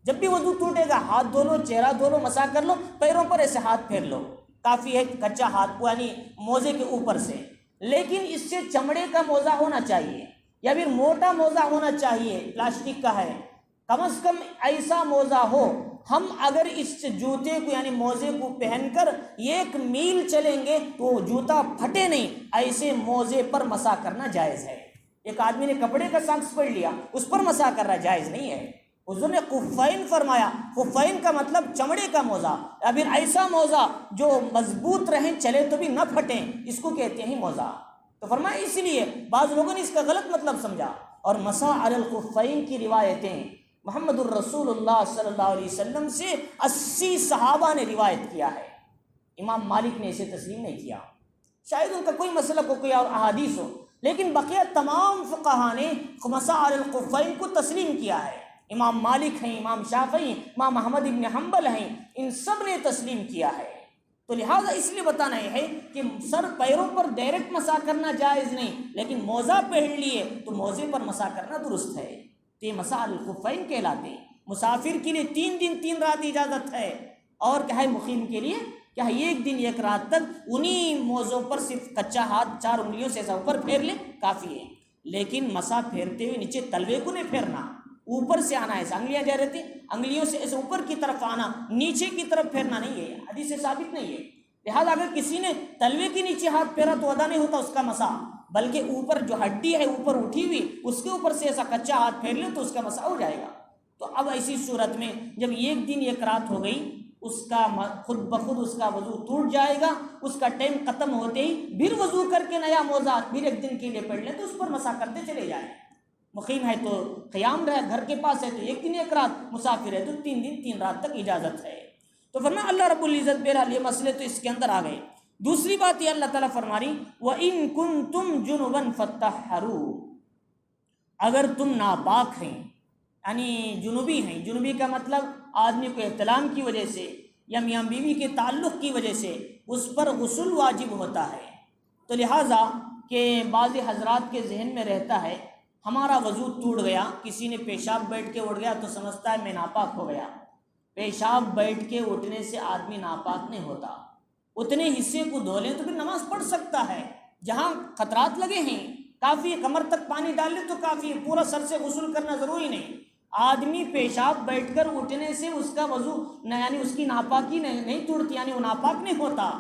جب بھی وضو ٹوٹے گا ہاتھ دھو لو، چہرہ دھو لو، مسح کر لو، پیروں پر ایسے ہاتھ پھیر لو، کافی ہے کچا ہاتھ یعنی موزے کے اوپر سے۔ لیکن اس سے چمڑے کا موزہ ہونا چاہیے یا پھر موٹا موزہ ہونا چاہیے، پلاسٹک کا ہے، کم از کم ایسا موزہ ہو۔ ہم اگر اس جوتے کو یعنی موزے کو پہن کر 1 میل چلیں گے تو جوتا پھٹے نہیں، ایسے موزے پر مسح کرنا جائز ہے۔ ایک آدمی نے کپڑے کا ساکس پڑھ لیا، اس پر مسح کرنا جائز نہیں ہے۔ حضور نے خفین فرمایا، خفین کا مطلب چمڑے کا موزہ یا پھر ایسا موزہ جو مضبوط رہیں، چلے تو بھی نہ پھٹیں، اس کو کہتے ہیں موزہ۔ تو فرمایا اس لیے بعض لوگوں نے اس کا غلط مطلب سمجھا، اور مسح علی الخفین کی روایتیں محمد الرسول اللہ صلی اللہ علیہ وسلم سے 80 صحابہ نے روایت کیا ہے، امام مالک نے اسے تسلیم نہیں کیا، شاید ان کا کوئی مسلک ہو، کوئی اور احادیث ہو، لیکن بقیہ تمام فقہا نے مسح علی الخفین کو تسلیم کیا ہے۔ امام مالک ہیں، امام شافعی، امام احمد بن حنبل ہیں، ان سب نے تسلیم کیا ہے۔ تو لہٰذا اس لیے بتانا یہ ہے کہ سر پیروں پر ڈائریکٹ مسح کرنا جائز نہیں، لیکن موزہ پہن لیے تو موزے پر مسح کرنا درست ہے، تو یہ مسح علی الخفین کہلاتے ہیں۔ مسافر کے لیے 3 دن 3 رات اجازت ہے، اور کیا ہے مقیم کے لیے کیا ہے 1 دن 1 رات تک انہی موضوع پر صرف کچا ہاتھ 4 انگلیوں سے ایسا اوپر پھیر لے کافی ہے، لیکن مسا پھیرتے ہوئے نیچے تلوے کو نہیں پھیرنا، اوپر سے آنا ہے، ایسا انگلیاں جا رہتی انگلیوں سے ایسے اوپر کی طرف آنا، نیچے کی طرف پھیرنا نہیں ہے، حدیث سے ثابت نہیں ہے۔ لہٰذا اگر کسی نے تلوے کے نیچے ہاتھ پھیرا تو ادا نہیں ہوتا اس کا مسا، بلکہ اوپر جو ہڈی ہے اوپر اٹھی ہوئی اس کے اوپر سے ایسا کچا ہاتھ پھیر لے تو اس کا مسا ہو جائے گا۔ تو اب ایسی صورت میں جب 1 دن 1 رات ہو گئی، اس کا خود بخود اس کا وضو ٹوٹ جائے گا، اس کا ٹائم ختم ہوتے ہی پھر وضو کر کے نیا موزہ پھر 1 دن کے لیے پڑھ لیں تو اس پر مسا کرتے چلے جائیں۔ مقیم ہے تو قیام رہے، گھر کے پاس ہے تو 1 دن 1 رات، مسافر ہے تو 3 دن 3 رات تک اجازت ہے۔ تو فرمایا اللہ رب العزت بہرحال یہ مسئلے تو اس کے اندر آ گئے۔ دوسری بات یہ اللہ تعالیٰ فرما رہی وَإِن كُنتُمْ جُنُبًا فَاتَّطَهَّرُوا، اگر تم ناپاک ہیں یعنی جنوبی ہیں، جنوبی کا مطلب آدمی کو احتلام کی وجہ سے یا میاں بیوی کے تعلق کی وجہ سے اس پر غسل واجب ہوتا ہے، تو لہٰذا کہ بعض حضرات کے ذہن میں رہتا ہے ہمارا وضو ٹوٹ گیا، کسی نے پیشاب بیٹھ کے اٹھ گیا تو سمجھتا ہے میں ناپاک ہو گیا۔ پیشاب بیٹھ کے اٹھنے سے آدمی ناپاک نہیں ہوتا، اتنے حصے کو دھو لیں تو پھر نماز پڑھ سکتا ہے، جہاں خطرات لگے ہیں کافی ہے، کمر تک پانی ڈال لے تو کافی ہے، پورا سر سے غسل کرنا ضروری نہیں۔ آدمی پیشاب بیٹھ کر اٹھنے سے اس کا وضو یعنی اس کی ناپاکی نہیں ٹوٹتی، یعنی وہ ناپاک نہیں ہوتا،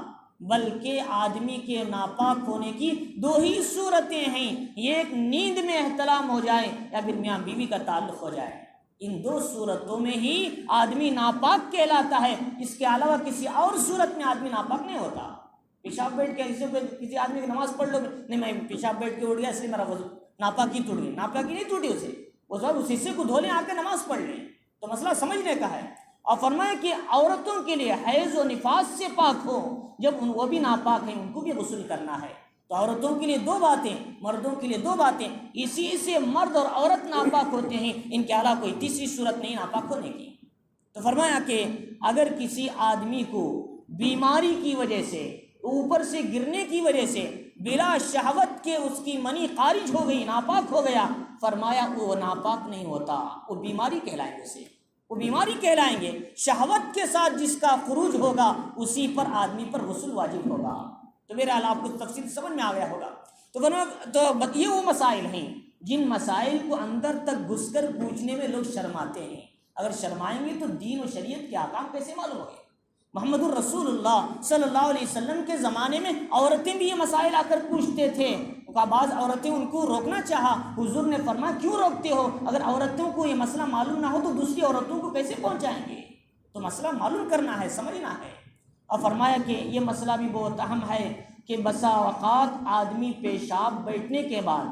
بلکہ آدمی کے ناپاک ہونے کی 2 ہی صورتیں ہیں، یہ ایک نیند میں احتلام ہو جائے یا پھر میاں بیوی کا تعلق ہو جائے، ان 2 صورتوں میں ہی آدمی ناپاک کہلاتا ہے، اس کے علاوہ کسی اور صورت میں آدمی ناپاک نہیں ہوتا۔ پیشاب بیٹھ کے کسی آدمی کی نماز پڑھ لو، نہیں میں پیشاب بیٹھ کے اٹھ گیا اس لیے میرا وضو ناپاکی ٹوٹ گئی، ناپاکی نہیں ٹوٹی اسے، وہ سب اس حصے کو دھو لیں آ کے نماز پڑھ لیں، تو مسئلہ سمجھنے کا ہے۔ اور فرمایا کہ عورتوں کے لیے حیض و نفاس سے پاک ہو، جب وہ بھی ناپاک ہیں ان کو بھی غسل کرنا ہے، تو عورتوں کے لیے 2 باتیں، مردوں کے لیے 2 باتیں، اسی سے مرد اور عورت ناپاک ہوتے ہیں، ان کے علاوہ کوئی تیسری صورت نہیں ناپاک ہونے کی۔ تو فرمایا کہ اگر کسی آدمی کو بیماری کی وجہ سے، اوپر سے گرنے کی وجہ سے بلا شہوت کے اس کی منی خارج ہو گئی، ناپاک ہو گیا، فرمایا وہ ناپاک نہیں ہوتا، وہ بیماری کہلائیں گے، اسے وہ بیماری کہلائیں گے۔ شہوت کے ساتھ جس کا خروج ہوگا اسی پر آدمی پر غسل واجب ہوگا۔ تو میرا آپ کو تفصیل سمجھ میں آ گیا ہوگا۔ تو یہ وہ مسائل ہیں جن مسائل کو اندر تک گھس کر پوچھنے میں لوگ شرماتے ہیں، اگر شرمائیں گے تو دین و شریعت کے احکام کیسے معلوم ہوگے؟ محمد الرسول اللہ صلی اللہ علیہ وسلم کے زمانے میں عورتیں بھی یہ مسائل آ کر پوچھتے تھے، بعض عورتیں ان کو روکنا چاہا، حضور نے فرمایا کیوں روکتے ہو؟ اگر عورتوں کو یہ مسئلہ معلوم نہ ہو تو دوسری عورتوں کو کیسے پہنچائیں گے؟ تو مسئلہ معلوم کرنا ہے، سمجھنا ہے۔ اور فرمایا کہ یہ مسئلہ بھی بہت اہم ہے کہ بسا اوقات آدمی پیشاب بیٹھنے کے بعد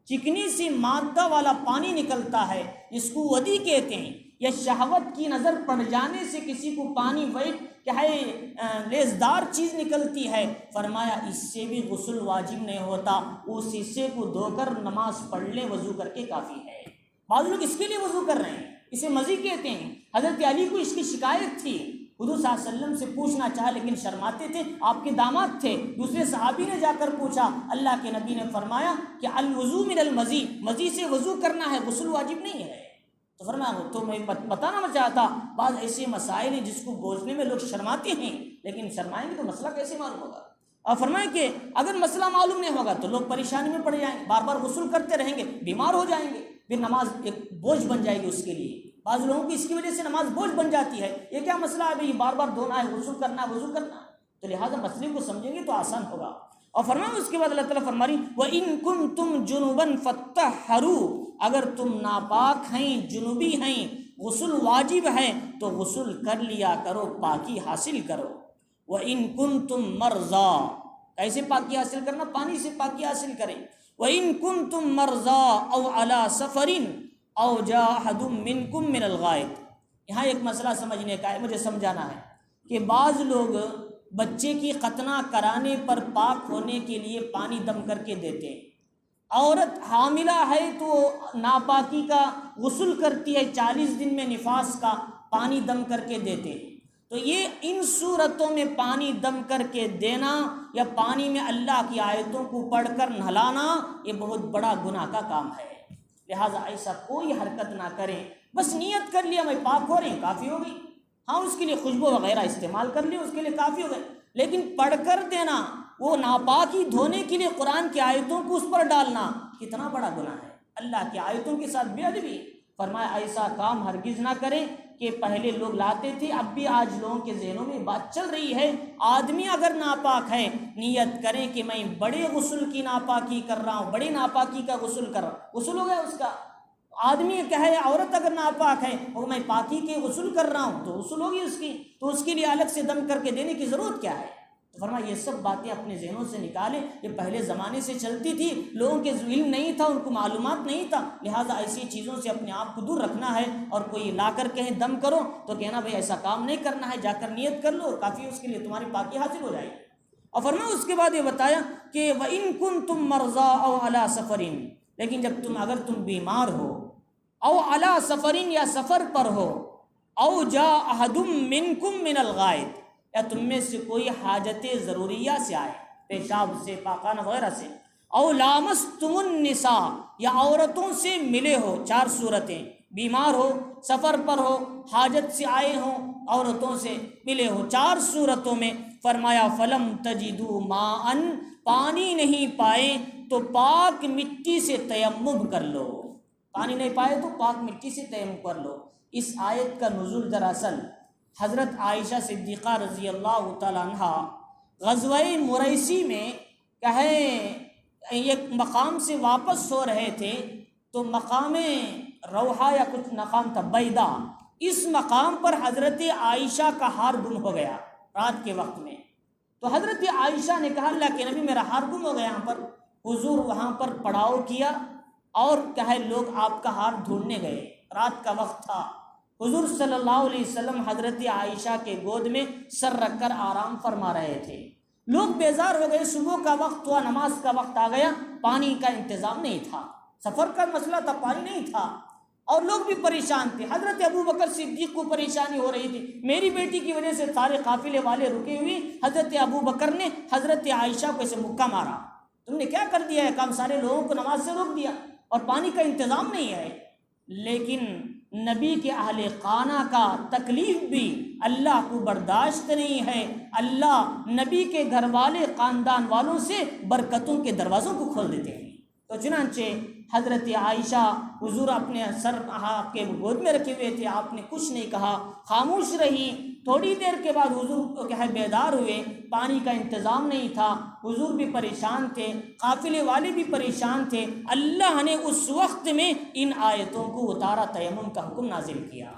چکنی سی مادہ والا پانی نکلتا ہے، جس کو ودی کہتے ہیں، یا شہوت کی نظر پڑ جانے سے کسی کو پانی ویٹ کیا ہے لیزدار چیز نکلتی ہے، فرمایا اس سے بھی غسل واجب نہیں ہوتا، اس حصے کو دھو کر نماز پڑھ لے، وضو کر کے کافی ہے۔ بعض لوگ اس کے لیے وضو کر رہے ہیں، اسے مزی کہتے ہیں۔ حضرت علی کو اس کی شکایت تھی، حضور صلی اللہ علیہ وسلم سے پوچھنا چاہا لیکن شرماتے تھے، آپ کے داماد تھے، دوسرے صحابی نے جا کر پوچھا، اللہ کے نبی نے فرمایا کہ الوضو من المزی، مزی سے وضو کرنا ہے، غسل واجب نہیں ہے۔ تو فرمایا تو میں بتانا چاہتا بعض ایسے مسائل ہیں جس کو بوجھنے میں لوگ شرماتے ہیں، لیکن شرمائیں گے تو مسئلہ کیسے معلوم ہوگا؟ اور فرمایا کہ اگر مسئلہ معلوم نہیں ہوگا تو لوگ پریشانی میں پڑ جائیں گے، بار بار غسل کرتے رہیں گے، بیمار ہو جائیں گے، پھر نماز ایک بوجھ بن جائے گی اس کے لیے۔ بعض لوگوں کی اس کی وجہ سے نماز بوجھ بن جاتی ہے، یہ کیا مسئلہ ہے بھائی، بار بار دھونا ہے، غسل کرنا ہے، وضو کرنا ہے، تو لہٰذا مسئلے کو سمجھیں گے تو آسان ہوگا۔ اور فرمایا اس کے بعد اللہ تعالیٰ فرما رہی وَإِن كُنتُمْ جُنُبًا فَاتَّطَهَّرُوا، اگر تم ناپاک ہیں، جنوبی ہیں، غسل واجب ہے تو غسل کر لیا کرو، پاکی حاصل کرو۔ وَإِن كُنتُمْ مَرْضَىٰ، کیسے پاکی حاصل کرنا؟ پانی سے پاکی حاصل کریں۔ وَإِن كُنتُمْ مَرْضَىٰ أَوْ عَلَىٰ سَفَرٍ أَوْ جَاءَ أَحَدٌ مِّنكُم مِّنَ الْغَائِطِ، یہاں ایک مسئلہ سمجھنے کا ہے، مجھے سمجھانا ہے کہ بعض لوگ بچے کی ختنہ کرانے پر پاک ہونے کے لیے پانی دم کر کے دیتے ہیں، عورت حاملہ ہے تو ناپاکی کا غسل کرتی ہے، 40 دن میں نفاس کا پانی دم کر کے دیتے ہیں، تو یہ ان صورتوں میں پانی دم کر کے دینا یا پانی میں اللہ کی آیتوں کو پڑھ کر نہلانا یہ بہت بڑا گناہ کا کام ہے، لہٰذا ایسا کوئی حرکت نہ کریں، بس نیت کر لیا میں پاک ہو رہے ہیں، کافی ہو گئی. ہاں اس کے لیے خوشبو وغیرہ استعمال کر لی، اس کے لیے کافی ہو گئے. لیکن پڑھ کر دینا، وہ ناپاکی دھونے کے لیے قرآن کی آیتوں کو اس پر ڈالنا کتنا بڑا گناہ ہے. اللہ کی آیتوں کے ساتھ بے ادبی. فرمایا ایسا کام ہرگز نہ کریں کہ پہلے لوگ لاتے تھے، اب بھی آج لوگوں کے ذہنوں میں بات چل رہی ہے. آدمی اگر ناپاک ہے، نیت کریں کہ میں بڑے غسل کی ناپاکی کر رہا ہوں، بڑی ناپاکی کا غسل کر رہا ہوں. غسل ہو گیا اس کا. آدمی کہے عورت اگر ناپاک ہے اور میں پاکی کے غسل کر رہا ہوں تو غسل ہوگی اس کی، تو اس کے لیے الگ سے دم کر کے دینے کی ضرورت کیا ہے؟ تو فرمایا یہ سب باتیں اپنے ذہنوں سے نکالیں. یہ پہلے زمانے سے چلتی تھی، لوگوں کے علم نہیں تھا، ان کو معلومات نہیں تھا، لہٰذا ایسی چیزوں سے اپنے آپ کو دور رکھنا ہے. اور کوئی لا کر کہیں دم کرو تو کہنا بھائی ایسا کام نہیں کرنا ہے، جا کر نیت کر لو، کافی اس کے لیے تمہاری پاکی حاصل ہو جائے گی. اور فرمایا اس کے بعد یہ بتایا کہ وَإِن كُنتُم مَرْضَىٰ أَوْ عَلَىٰ سَفَرٍ، لیکن جب اگر تم بیمار ہو، او علی سفرین یا سفر پر ہو، او جاء احد منکم من الغائط، یا تم میں سے کوئی حاجت ضروریہ سے آئے، پیشاب سے، پاخانہ وغیرہ سے، او لامستم النساء، یا عورتوں سے ملے ہو. 4 صورتیں، بیمار ہو، سفر پر ہو، حاجت سے آئے ہوں، عورتوں سے ملے ہو. 4 صورتوں میں فرمایا فلم تجدوا ماء، پانی نہیں پائے تو پاک مٹی سے تیمم کر لو. پانی نہیں پائے تو پاک مٹی سے تیمم کر لو. اس آیت کا نزول دراصل حضرت عائشہ صدیقہ رضی اللہ تعالیٰ عنہ غزوہ مریسی میں ایک مقام سے واپس ہو رہے تھے، تو مقام روحا یا کچھ مقام تھا بیدا، اس مقام پر حضرت عائشہ کا ہار گم ہو گیا رات کے وقت میں. تو حضرت عائشہ نے کہا اللہ کے نبی میرا ہار گم ہو گیا یہاں پر. حضور وہاں پر پڑاؤ کیا اور لوگ آپ کا ہار ڈھونڈنے گئے. رات کا وقت تھا. حضور صلی اللہ علیہ وسلم حضرت عائشہ کے گود میں سر رکھ کر آرام فرما رہے تھے. لوگ بیزار ہو گئے، صبح کا وقت ہوا، نماز کا وقت آ گیا، پانی کا انتظام نہیں تھا، سفر کا مسئلہ تھا، پانی نہیں تھا، اور لوگ بھی پریشان تھے. حضرت ابوبکر صدیق کو پریشانی ہو رہی تھی، میری بیٹی کی وجہ سے سارے قافلے والے رکے ہوئے. حضرت ابوبکر نے حضرت عائشہ کو ایسے مکہ مارا، تم نے کیا کر دیا ہے کام، سارے لوگوں کو نماز سے روک دیا اور پانی کا انتظام نہیں ہے. لیکن نبی کے اہل خانہ کا تکلیف بھی اللہ کو برداشت نہیں ہے. اللہ نبی کے گھر والے خاندان والوں سے برکتوں کے دروازوں کو کھول دیتے ہیں. تو چنانچہ حضرت عائشہ حضور اپنے سر آپ کے گود میں رکھے ہوئے تھے، آپ نے کچھ نہیں کہا، خاموش رہی. تھوڑی دیر کے بعد حضور بیدار ہوئے، پانی کا انتظام نہیں تھا، حضور بھی پریشان تھے، قافلے والے بھی پریشان تھے. اللہ نے اس وقت میں ان آیتوں کو اتارا، تیمم کا حکم نازل کیا.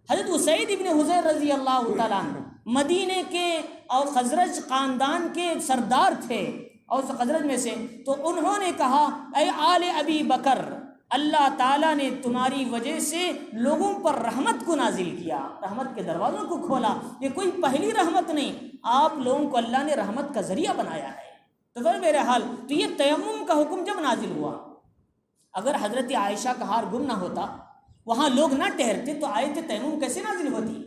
حضرت اسید ابن حضیر رضی اللہ تعالیٰ عنہ مدینے کے اور خزرج خاندان کے سردار تھے، اور خزرج میں سے، تو انہوں نے کہا اے آل ابی بکر، اللہ تعالیٰ نے تمہاری وجہ سے لوگوں پر رحمت کو نازل کیا، رحمت کے دروازوں کو کھولا. یہ کوئی پہلی رحمت نہیں، آپ لوگوں کو اللہ نے رحمت کا ذریعہ بنایا ہے. تو پھر میرے حال تو یہ تیمم کا حکم جب نازل ہوا، اگر حضرت عائشہ کا ہار گم نہ ہوتا، وہاں لوگ نہ ٹھہرتے، تو آیت تیمم کیسے نازل ہوتی؟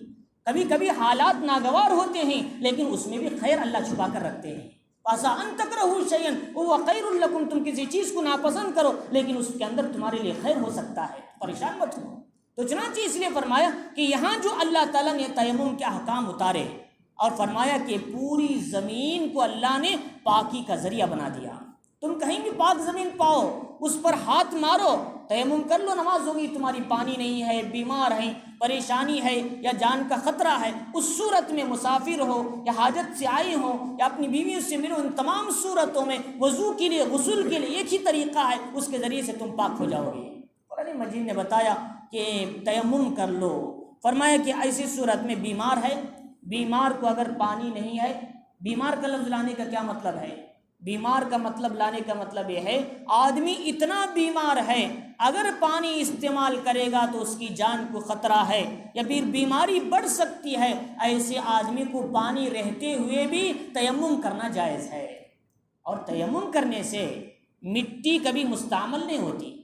کبھی کبھی حالات ناگوار ہوتے ہیں، لیکن اس میں بھی خیر اللہ چھپا کر رکھتے ہیں. فَعَسَىٰ أَن تَكْرَهُوا شَيْئًا وَهُوَ خَيْرٌ لَكُمْ، تم کسی چیز کو ناپسند کرو لیکن اس کے اندر تمہارے لیے خیر ہو سکتا ہے، پریشان مت ہو. تو چنانچہ اس لیے فرمایا کہ یہاں جو اللہ تعالیٰ نے تیمم کے احکام اتارے، اور فرمایا کہ پوری زمین کو اللہ نے پاکی کا ذریعہ بنا دیا. تم کہیں بھی پاک زمین پاؤ، اس پر ہاتھ مارو، تیمم کر لو، نماز ہوگی. تمہاری پانی نہیں ہے، بیمار ہیں، پریشانی ہے یا جان کا خطرہ ہے، اس صورت میں مسافر ہو یا حاجت سے آئے ہو یا اپنی بیویوں سے ملو، ان تمام صورتوں میں وضو کے لیے، غسل کے لیے ایک ہی طریقہ ہے، اس کے ذریعے سے تم پاک ہو جاؤ گے. قرآن مجید نے بتایا کہ تیمم کر لو. فرمایا کہ ایسی صورت میں بیمار ہے، بیمار کو اگر پانی نہیں ہے، بیمار کا لفظ لانے کا کیا مطلب ہے؟ بیمار کا مطلب لانے کا مطلب یہ ہے آدمی اتنا بیمار ہے، اگر پانی استعمال کرے گا تو اس کی جان کو خطرہ ہے یا پھر بیماری بڑھ سکتی ہے. ایسے آدمی کو پانی رہتے ہوئے بھی تیمم کرنا جائز ہے. اور تیمم کرنے سے مٹی کبھی مستعمل نہیں ہوتی،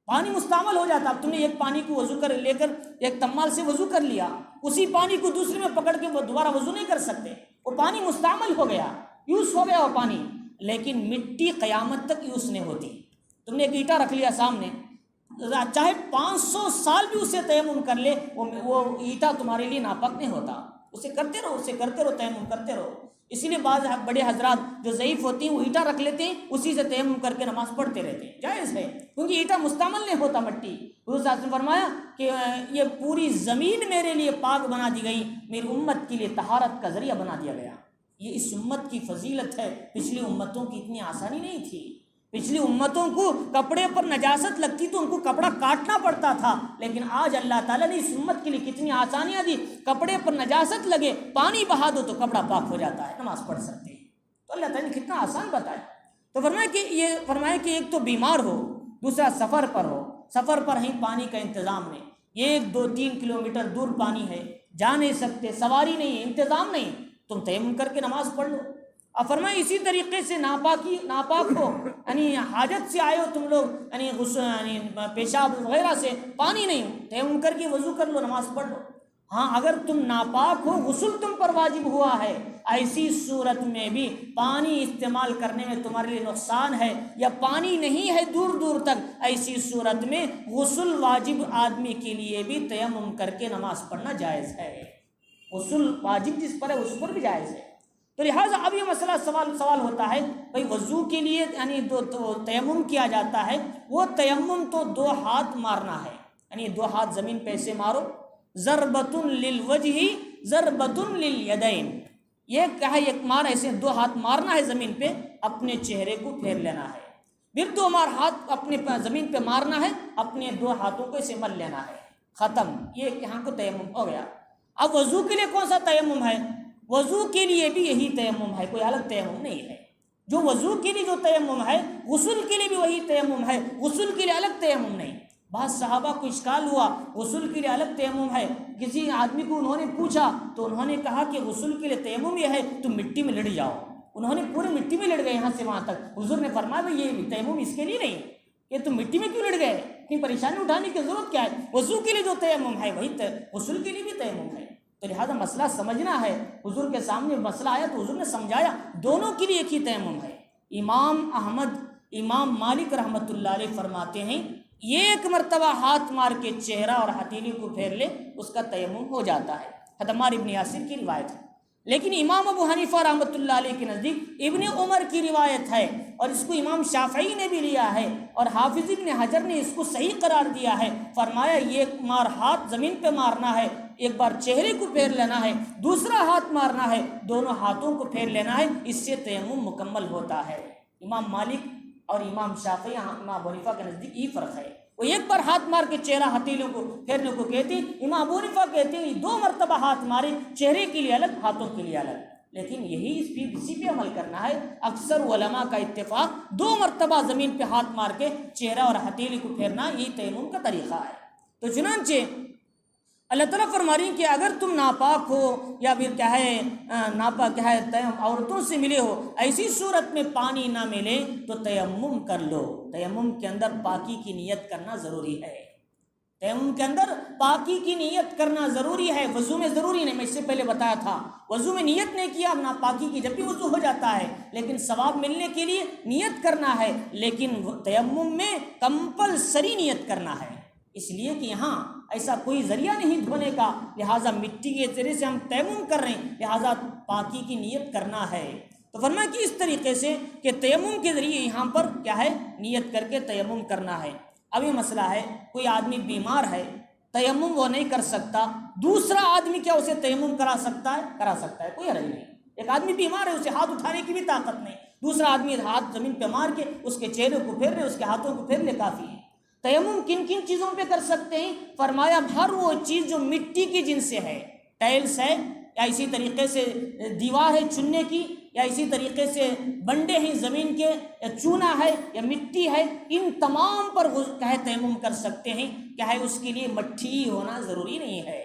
پانی مستعمل ہو جاتا. اب تم نے ایک پانی کو وضو کر لے کر ایک تمال سے وضو کر لیا، اسی پانی کو دوسرے میں پکڑ کے وہ دوبارہ وضو نہیں کر سکتے، وہ پانی مستعمل ہو گیا، یوز ہو گیا وہ پانی. لیکن مٹی قیامت تک یوز نہیں ہوتی. تم نے ایک اینٹا رکھ لیا سامنے، چاہے 500 سال بھی اسے تیمم کر لے وہ اینٹا تمہارے لیے ناپاک نہیں ہوتا. اسے کرتے رہو تیمم کرتے رہو. اسی لیے بعض بڑے حضرات جو ضعیف ہوتی ہیں وہ اینٹا رکھ لیتے ہیں, اسی سے تیمم کر کے نماز پڑھتے رہتے ہیں. جائز ہے کیونکہ اینٹا مستعمل نہیں ہوتا مٹی. حضور صلی اللہ علیہ وسلم نے فرمایا کہ یہ پوری زمین میرے لیے پاک بنا دی گئی, میری امت کے لیے طہارت کا ذریعہ بنا دیا گیا. یہ اس امت کی فضیلت ہے. پچھلی امتوں کی اتنی آسانی نہیں تھی. پچھلی امتوں کو کپڑے پر نجاست لگتی تو ان کو کپڑا کاٹنا پڑتا تھا, لیکن آج اللہ تعالیٰ نے اس امت کے لیے کتنی آسانیاں دی. کپڑے پر نجاست لگے, پانی بہا دو تو کپڑا پاک ہو جاتا ہے, نماز پڑھ سکتے ہیں. تو اللہ تعالیٰ نے کتنا آسان بتایا. تو فرمایا کہ ایک تو بیمار ہو, دوسرا سفر پر ہو, سفر پر ہی پانی کا انتظام نہیں, 1-2-3 کلومیٹر دور پانی ہے, جا نہیں سکتے, سواری نہیں ہے, انتظام نہیں, تم تیمم کر کے نماز پڑھ لو. اب فرمائے اسی طریقے سے ناپاک ہو, یعنی حاجت سے آئے ہو تم لوگ, یعنی پیشاب وغیرہ سے, پانی نہیں ہو, تیمم کر کے وضو کر لو, نماز پڑھ لو. ہاں اگر تم ناپاک ہو, غسل تم پر واجب ہوا ہے, ایسی صورت میں بھی پانی استعمال کرنے میں تمہارے لیے نقصان ہے یا پانی نہیں ہے دور دور تک, ایسی صورت میں غسل واجب آدمی کے لیے بھی تیمم کر کے نماز پڑھنا جائز ہے. غسل واجب جس پر ہے اس پر بھی جائز ہے. تو لہٰذا اب یہ مسئلہ سوال ہوتا ہے بھائی وضو کے لیے یعنی تو تیمم کیا جاتا ہے, وہ تیمم تو 2 ہاتھ مارنا ہے, یعنی 2 ہاتھ زمین پہ ایسے مارو, ضربۃ للوجہ ضربۃ للیدین, یہ کہا ایک مار ایسے 2 ہاتھ مارنا ہے زمین پہ, اپنے چہرے کو پھیر لینا ہے, پھر 2 ہاتھ اپنے زمین پہ مارنا ہے, اپنے 2 ہاتھوں کو اسے مل لینا ہے, ختم. یہ یہاں کو تیمم ہو گیا. اب وضو کے لیے کون سا تیمم ہے؟ وضو کے لیے بھی یہی تیمم ہے, کوئی الگ تیمم نہیں ہے. جو وضو کے لیے جو تیمم ہے غسل کے لیے بھی وہی تیمم ہے, غسل کے لیے الگ تیمم نہیں. بعض صحابہ کو اشکال ہوا, غسل کے لیے الگ تیمم ہے. کسی آدمی کو انہوں نے پوچھا تو انہوں نے کہا کہ غسل کے لیے تیمم یہ ہے تم مٹی میں لڑ جاؤ. انہوں نے پورے مٹی میں لڑ گئے یہاں سے وہاں تک. حضور نے فرمایا بھائی یہ تیمم اس کے لیے نہیں, کہ تم مٹی میں کیوں لڑ گئے, اتنی پریشانی اٹھانے کی ضرورت کیا ہے. وضو کے لیے جو تیمم ہے وہی غسل کے لیے بھی تیمم ہے. تو لہٰذا مسئلہ سمجھنا ہے. حضور کے سامنے مسئلہ آیا تو حضور نے سمجھایا دونوں کے لیے ایک ہی تیمم ہے. امام احمد, امام مالک رحمۃ اللہ علیہ فرماتے ہیں ایک مرتبہ ہاتھ مار کے چہرہ اور ہتھیلی کو پھیر لے اس کا تیمم ہو جاتا ہے. حضرت عمار ابن یاسر کی روایت ہے. لیکن امام ابو حنیفہ رحمۃ اللہ علیہ کے نزدیک ابن عمر کی روایت ہے, اور اس کو امام شافعی نے بھی لیا ہے, اور حافظ ابن حجر نے اس کو صحیح قرار دیا ہے. فرمایا یہ مار ہاتھ زمین پہ مارنا ہے, ایک بار چہرے کو پھیر لینا ہے, دوسرا ہاتھ مارنا ہے, دونوں ہاتھوں کو پھیر لینا ہے, اس سے تیمم مکمل ہوتا ہے. امام مالک اور امام شافعی امام ابو حنیفہ کے نزدیک یہ فرق ہے. وہ ایک بار ہاتھ مار کے چہرہ ہتھیلیوں کو پھیرنے کو کہتے ہیں, امام ابو حنیفہ کہتے ہیں 2 مرتبہ ہاتھ مارے, چہرے کے لیے الگ, ہاتھوں کے لیے الگ. لیکن یہی اسی پہ عمل کرنا ہے. اکثر علماء کا اتفاق 2 مرتبہ زمین پہ ہاتھ مار کے چہرہ اور ہتھیلی کو پھیرنا یہی تیمم کا طریقہ ہے. تو چنانچہ اللہ تعالیٰ فرما رہی کہ اگر تم ناپاک ہو یا پھر کیا ہے عورتوں سے ملے ہو, ایسی صورت میں پانی نہ ملے تو تیمم کر لو. تیمم کے اندر پاکی کی نیت کرنا ضروری ہے. تیمم کے اندر پاکی کی نیت کرنا ضروری ہے. وضو میں ضروری نہیں, میں اس سے پہلے بتایا تھا. وضو میں نیت نہیں کیا اب ناپاکی کی جب بھی وضو ہو جاتا ہے, لیکن ثواب ملنے کے لیے نیت کرنا ہے. لیکن تیمم میں کمپلسری نیت کرنا ہے, اس لیے کہ یہاں ایسا کوئی ذریعہ نہیں دھونے کا, لہٰذا مٹی کے ذریعے سے ہم تیمم کر رہے ہیں, لہٰذا پاکی کی نیت کرنا ہے. تو فرمایا کہ اس طریقے سے کہ تیمم کے ذریعے یہاں پر کیا ہے نیت کر کے تیمم کرنا ہے. اب یہ مسئلہ ہے کوئی آدمی بیمار ہے, تیمم وہ نہیں کر سکتا, دوسرا آدمی کیا اسے تیمم کرا سکتا ہے؟ کرا سکتا ہے, کوئی حرج نہیں. ایک آدمی بیمار ہے, اسے ہاتھ اٹھانے کی بھی طاقت نہیں, دوسرا آدمی ہاتھ زمین پہ مار کے اس کے چہرے کو پھیر لے, اس کے ہاتھوں کو پھیر لے, کافی ہے. تیمم کن کن چیزوں پہ کر سکتے ہیں؟ فرمایا ہر وہ چیز جو مٹی کی جن سے ہے, ٹائلس ہے یا اسی طریقے سے دیوار ہے چننے کی, یا اسی طریقے سے بنڈے ہیں زمین کے, یا چونا ہے یا مٹی ہے, ان تمام پر کہے تیمم کر سکتے ہیں. کیا ہے اس کے لیے مٹی ہونا ضروری نہیں ہے.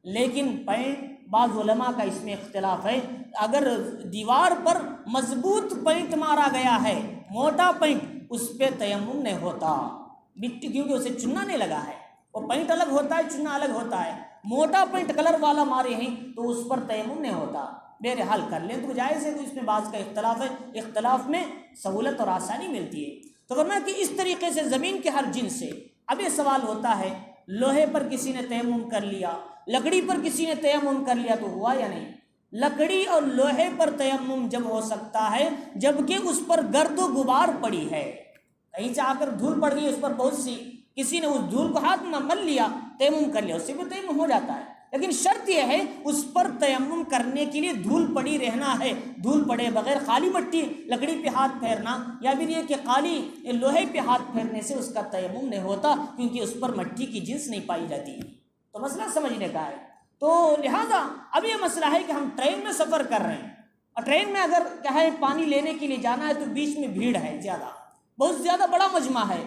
لیکن پینٹ, بعض علماء کا اس میں اختلاف ہے, اگر دیوار پر مضبوط پینٹ مارا گیا ہے, موٹا پینٹ, اس پہ تیمم نہیں ہوتا. مٹی کیونکہ اسے چننا نہیں لگا ہے, وہ پینٹ الگ ہوتا ہے, چننا الگ ہوتا ہے. موٹا پینٹ کلر والا مارے ہیں تو اس پر تیمم نہیں ہوتا. بہرحال کر لیں تو جائز ہے. تو اس میں بعض کا اختلاف ہے, اختلاف میں سہولت اور آسانی ملتی ہے. تو فرمایا کہ اس طریقے سے زمین کے ہر جن سے اب یہ سوال ہوتا ہے لوہے پر کسی نے تیمم کر لیا، لکڑی پر کسی نے تیمم کر لیا تو ہوا یا نہیں؟ لکڑی اور لوہے پر تیمم جب ہو سکتا ہے جبکہ اس پر گرد و غبار پڑی ہے، کہیں سے آ کر دھول پڑ گئی اس پر بہت سی، کسی نے اس دھول کو ہاتھ میں مل لیا، تیمم کر لیا، اس سے بھی تیمم ہو جاتا ہے، لیکن شرط یہ ہے اس پر تیمم کرنے کے لیے دھول پڑی رہنا ہے، دھول پڑے بغیر خالی مٹی لکڑی پہ ہاتھ پھیرنا یا پھر یہ کہ خالی لوہے پہ ہاتھ پھیرنے سے اس کا تیمم نہیں ہوتا، کیونکہ اس پر مٹی کی جنس نہیں پائی جاتی۔ تو مسئلہ سمجھنے کا ہے۔ تو لہٰذا اب یہ مسئلہ ہے کہ ہم ٹرین میں سفر کر رہے ہیں اور ٹرین میں اگر کیا ہے پانی لینے کے لیے جانا ہے تو بیچ میں بھیڑ ہے، زیادہ بہت زیادہ بڑا مجمع ہے